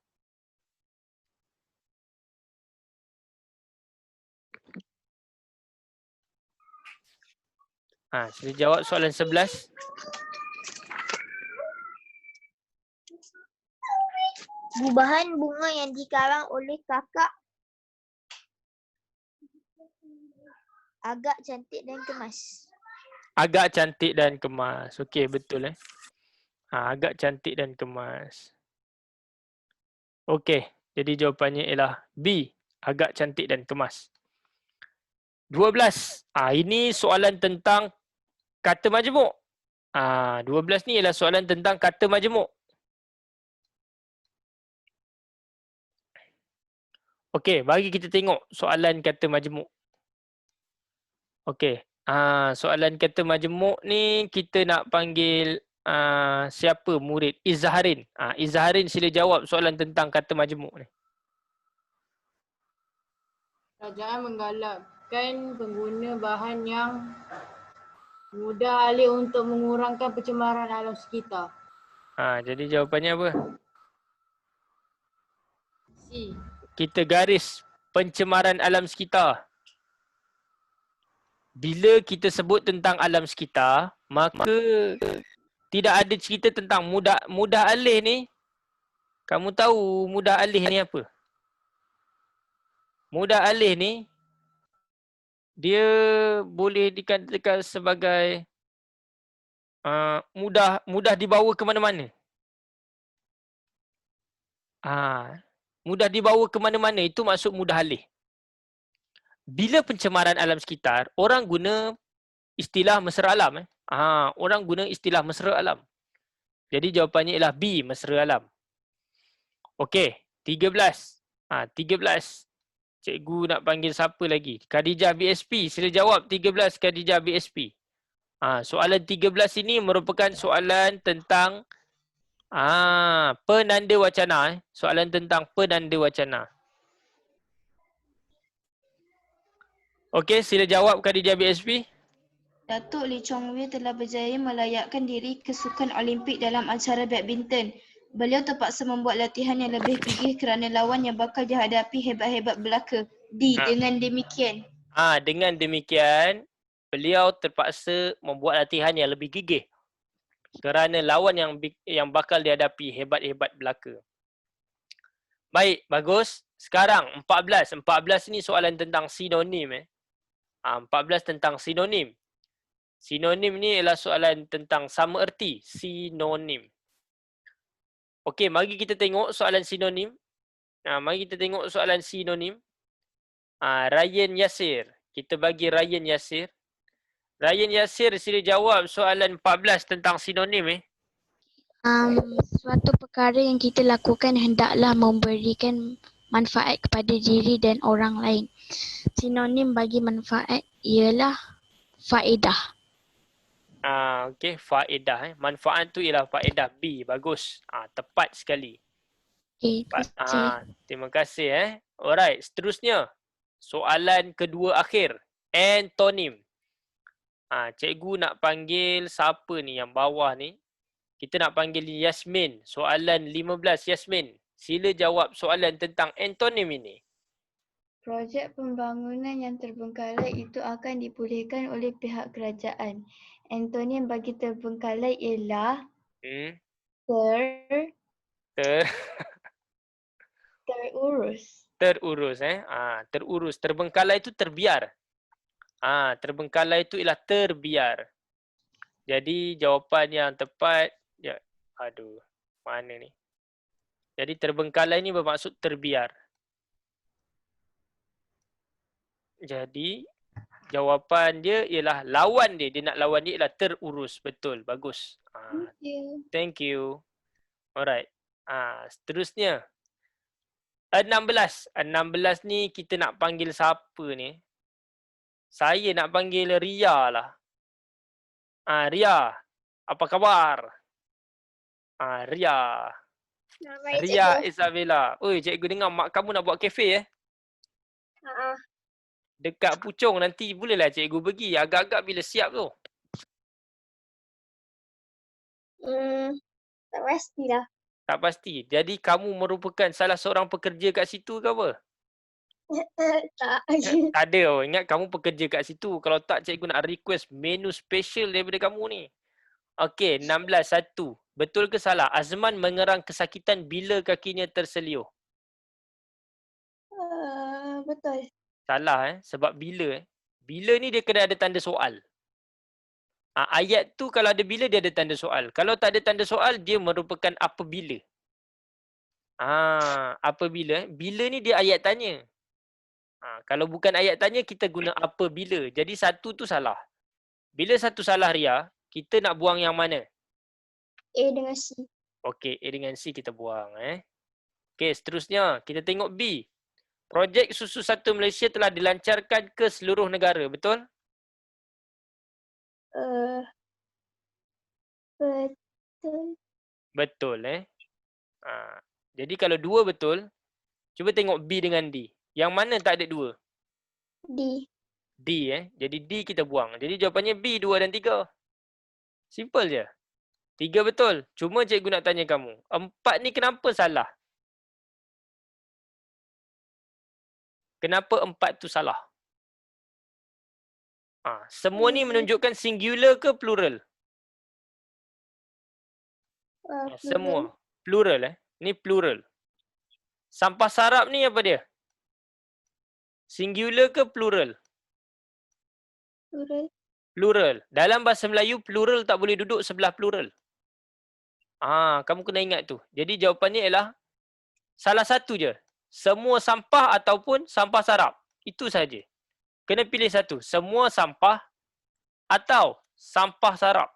Sila jawab soalan 11. Gubahan bunga yang dikarang oleh kakak agak cantik dan kemas. Agak cantik dan kemas. Okey, betul agak cantik dan kemas. Okey, jadi jawapannya ialah B, agak cantik dan kemas. 12. Ini soalan tentang kata majmuk. 12 ni ialah soalan tentang kata majmuk. Okey, bagi kita tengok soalan kata majmuk. Okey, soalan kata majmuk ni kita nak panggil siapa murid? Izharin. Izharin, sila jawab soalan tentang kata majmuk ni. Kerajaan menggalakkan pengguna bahan yang mudah alih untuk mengurangkan pencemaran alam sekitar. Jadi jawapannya apa? C. Kita garis pencemaran alam sekitar. Bila kita sebut tentang alam sekitar, maka tidak ada cerita tentang mudah alih ni. Kamu tahu mudah alih ni apa? Mudah alih ni dia boleh dikatakan sebagai mudah dibawa ke mana-mana. Mudah dibawa ke mana-mana itu maksud mudah alih. Bila pencemaran alam sekitar, orang guna istilah mesra alam. Orang guna istilah mesra alam. Jadi jawapannya ialah B, mesra alam. Okey, 13. 13. Cikgu nak panggil siapa lagi? Khadijah BSP. Sila jawab 13, Khadijah BSP. Soalan 13 ini merupakan soalan tentang penanda wacana. Soalan tentang penanda wacana. Okey, sila jawab Khadijah BSP. Datuk Lee Chong Wei telah berjaya melayakkan diri ke sukan Olimpik dalam acara badminton. Beliau terpaksa membuat latihan yang lebih gigih kerana lawan yang bakal dihadapi hebat-hebat belaka. D. Dengan demikian. Dengan demikian, beliau terpaksa membuat latihan yang lebih gigih kerana lawan yang bakal dihadapi hebat-hebat belaka. Baik, bagus. Sekarang 14. 14 ni soalan tentang sinonim. 14 tentang sinonim. Sinonim ni ialah soalan tentang sama erti. Sinonim. Okey, mari kita tengok soalan sinonim. Mari kita tengok soalan sinonim. Ryan Yasir. Kita bagi Ryan Yasir. Ryan Yasir sila jawab soalan 14 tentang sinonim. Suatu perkara yang kita lakukan hendaklah memberikan manfaat kepada diri dan orang lain. Sinonim bagi manfaat ialah faedah. Okey, faedah. Manfaat tu ialah faedah. B, bagus. Tepat sekali. Okey, terima kasih. Alright, seterusnya. Soalan kedua akhir. Antonym. Cikgu nak panggil siapa ni yang bawah ni? Kita nak panggil Yasmin. Soalan 15, Yasmin. Sila jawab soalan tentang antonym ini. Projek pembangunan yang terbengkalai itu akan dipulihkan oleh pihak kerajaan. Antonym bagi terbengkalai ialah terurus. Terurus. Terurus. Terbengkalai itu terbiar. Terbengkalai itu ialah terbiar. Jadi jawapan yang tepat, mana ni? Jadi terbengkalai ni bermaksud terbiar. Jadi jawapan dia ialah lawan dia. Dia nak lawan dia ialah terurus. Betul. Bagus. Thank you. Alright. Seterusnya. 16. 16 ni kita nak panggil siapa ni? Saya nak panggil Ria lah. Ria. Apa khabar? Ria. Ria Isabella. Oi, cikgu dengar mak kamu nak buat kafe dekat Puchong, nanti bolehlah cikgu pergi. Agak-agak bila siap tu? Tak pastilah. Tak pasti. Jadi kamu merupakan salah seorang pekerja kat situ ke apa? Tak. Tak ada. Ingat kamu pekerja kat situ. Kalau tak, cikgu nak request menu special daripada kamu ni. Okey, 16.1. Betul ke salah? Azman mengerang kesakitan bila kakinya terseliuh. Betul. Salah sebab bila Bila ni dia kena ada tanda soal. Ayat tu kalau ada bila dia ada tanda soal. Kalau tak ada tanda soal dia merupakan apabila. Apabila. Bila ni dia ayat tanya. Kalau bukan ayat tanya kita guna apabila. Jadi satu tu salah. Bila satu salah Ria, kita nak buang yang mana? A dengan C. Okey, A dengan C kita buang. Okey, seterusnya kita tengok B. Projek Susu Satu Malaysia telah dilancarkan ke seluruh negara, betul? Betul. Betul Jadi kalau dua betul, cuba tengok B dengan D. Yang mana tak ada dua? D. D Jadi D kita buang. Jadi jawapannya B, 2 dan 3. Simple je. 3 betul. Cuma cikgu nak tanya kamu. 4 ni kenapa salah? Kenapa 4 tu salah? Semua ni menunjukkan singular ke plural? Semua. Plural Ni plural. Sampah sarap ni apa dia? Singular ke plural? Plural. Plural. Dalam bahasa Melayu, plural tak boleh duduk sebelah plural. Kamu kena ingat tu. Jadi jawapannya ialah salah satu je. Semua sampah ataupun sampah sarap. Itu saja. Kena pilih satu. Semua sampah atau sampah sarap.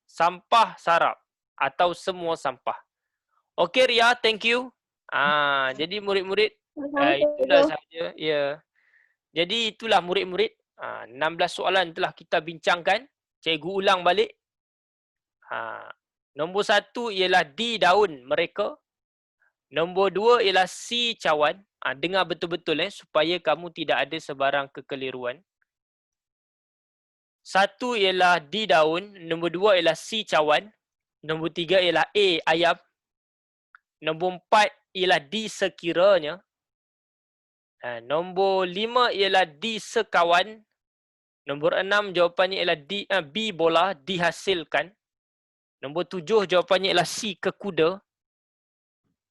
Sampah sarap atau semua sampah. Okey Ria, thank you. Jadi murid-murid, itulah sahaja. Ya. Jadi itulah murid-murid. 16 soalan telah kita bincangkan. Cikgu ulang balik. Nombor 1 ialah D daun mereka. Nombor 2 ialah C cawan. Dengar betul-betul supaya kamu tidak ada sebarang kekeliruan. 1 ialah D daun. Nombor 2 ialah C cawan. Nombor 3 ialah A ayam. Nombor 4 ialah D sekiranya. Nombor 5 ialah D sekawan. Nombor 6 jawapannya ialah B bola, dihasilkan. Nombor 7 jawapannya ialah C kekuda.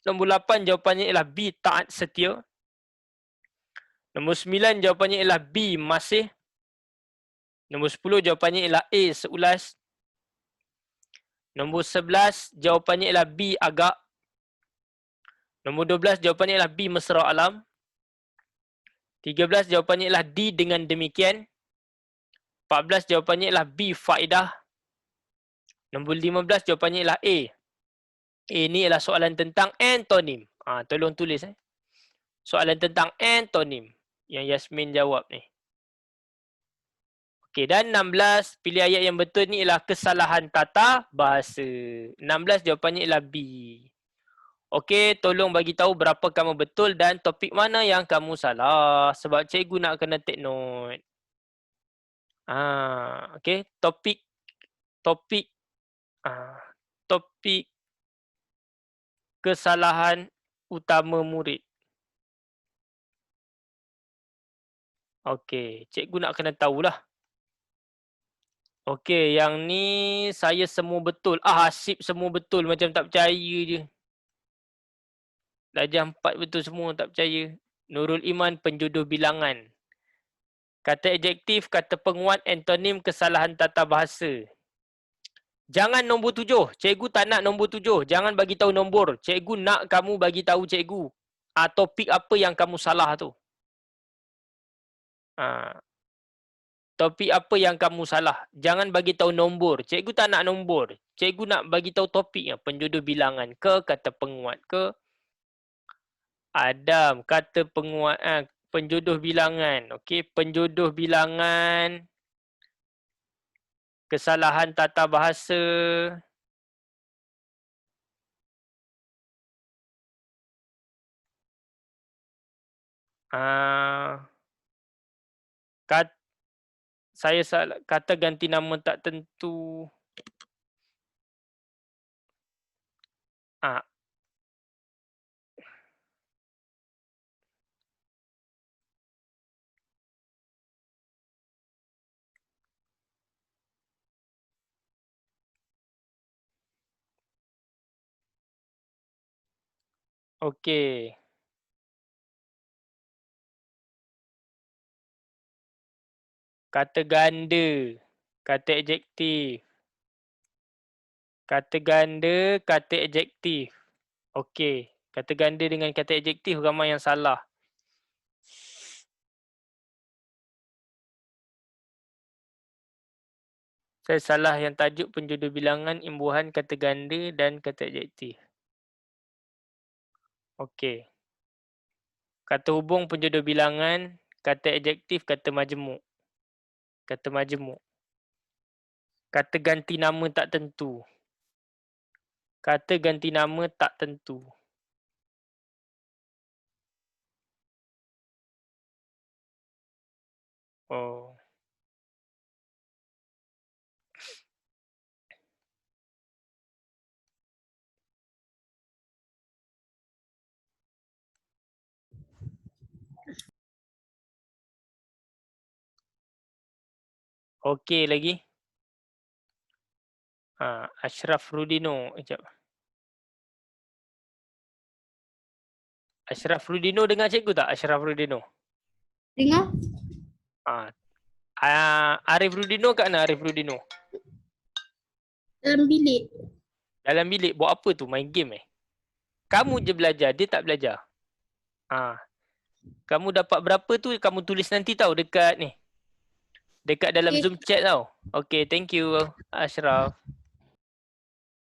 Nombor 8 jawapannya ialah B, taat setia. Nombor 9 jawapannya ialah B, masih. Nombor 10 jawapannya ialah A, seulas. Nombor 11 jawapannya ialah B, agak. Nombor 12 jawapannya ialah B, mesra alam. 13 jawapannya ialah D, dengan demikian. 14 jawapannya ialah B, faedah. Nombor 15 jawapannya ialah A. Ini ialah soalan tentang antonim. Tolong tulis. Soalan tentang antonim yang Yasmin jawab ni. Okey, dan 16, pilih ayat yang betul ni ialah kesalahan tata bahasa. 16 jawapannya ialah B. Okey, tolong bagi tahu berapa kamu betul dan topik mana yang kamu salah. Sebab cikgu nak kena take note. Okey, topik kesalahan utama murid. Okey, cikgu nak kena tahulah. Okey, yang ni saya semua betul. Hasib semua betul, macam tak percaya je. Darjah 4 betul semua, tak percaya. Nurul Iman, penjodoh bilangan. Kata adjektif, kata penguat, antonim, kesalahan tata bahasa. Jangan nombor 7. Cikgu tak nak nombor 7. Jangan bagi tahu nombor. Cikgu nak kamu bagi tahu cikgu. Topik apa yang kamu salah tu. Topik apa yang kamu salah. Jangan bagi tahu nombor. Cikgu tak nak nombor. Cikgu nak bagi tahu topiknya. Penjodoh bilangan ke, kata penguat ke. Adam, kata penguat, penjodoh bilangan. Okey, penjodoh bilangan. Kesalahan tata bahasa. Saya salah, kata ganti nama tak tentu. Okey. Kata ganda, kata adjektif. Kata ganda, kata adjektif. Okey. Kata ganda dengan kata adjektif ramai yang salah. Saya salah yang tajuk penjodoh bilangan, imbuhan, kata ganda dan kata adjektif. Okey. Kata hubung, penjodoh bilangan, kata adjektif, kata majmuk. Kata majmuk. Kata ganti nama tak tentu. Kata ganti nama tak tentu. Oh. Okey lagi. Ashraf Rudino. Sekejap. Ashraf Rudino dengar cikgu tak? Ashraf Rudino. Dengar? Arif Rudino kat mana Arif Rudino? Dalam bilik. Dalam bilik buat apa tu? Main game Kamu je belajar, dia tak belajar. Kamu dapat berapa tu kamu tulis nanti tahu dekat ni. Dekat dalam Zoom chat tau. Okay, thank you Ashraf.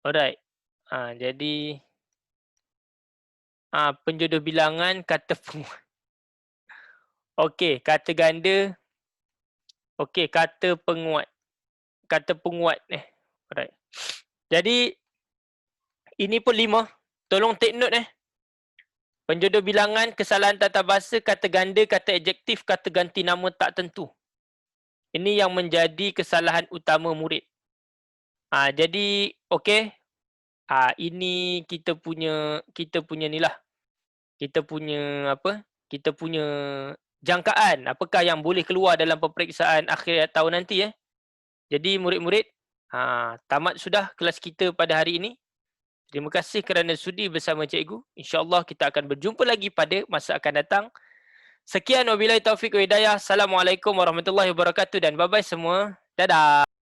Alright. Jadi penjodoh bilangan, kata penguat. Okey, kata ganda. Okey, kata penguat. Kata penguat Alright. Jadi ini pun 5. Tolong take note Penjodoh bilangan, kesalahan tata bahasa, kata ganda, kata adjektif, kata ganti nama tak tentu. Ini yang menjadi kesalahan utama murid. Jadi okey. Ini kita punya ni lah. Kita punya apa? Kita punya jangkaan apakah yang boleh keluar dalam peperiksaan akhir tahun nanti Jadi murid-murid, tamat sudah kelas kita pada hari ini. Terima kasih kerana sudi bersama cikgu. InsyaAllah kita akan berjumpa lagi pada masa akan datang. Sekian wabillahi taufiq wa hidayah. Assalamualaikum warahmatullahi wabarakatuh dan bye-bye semua. Dadah.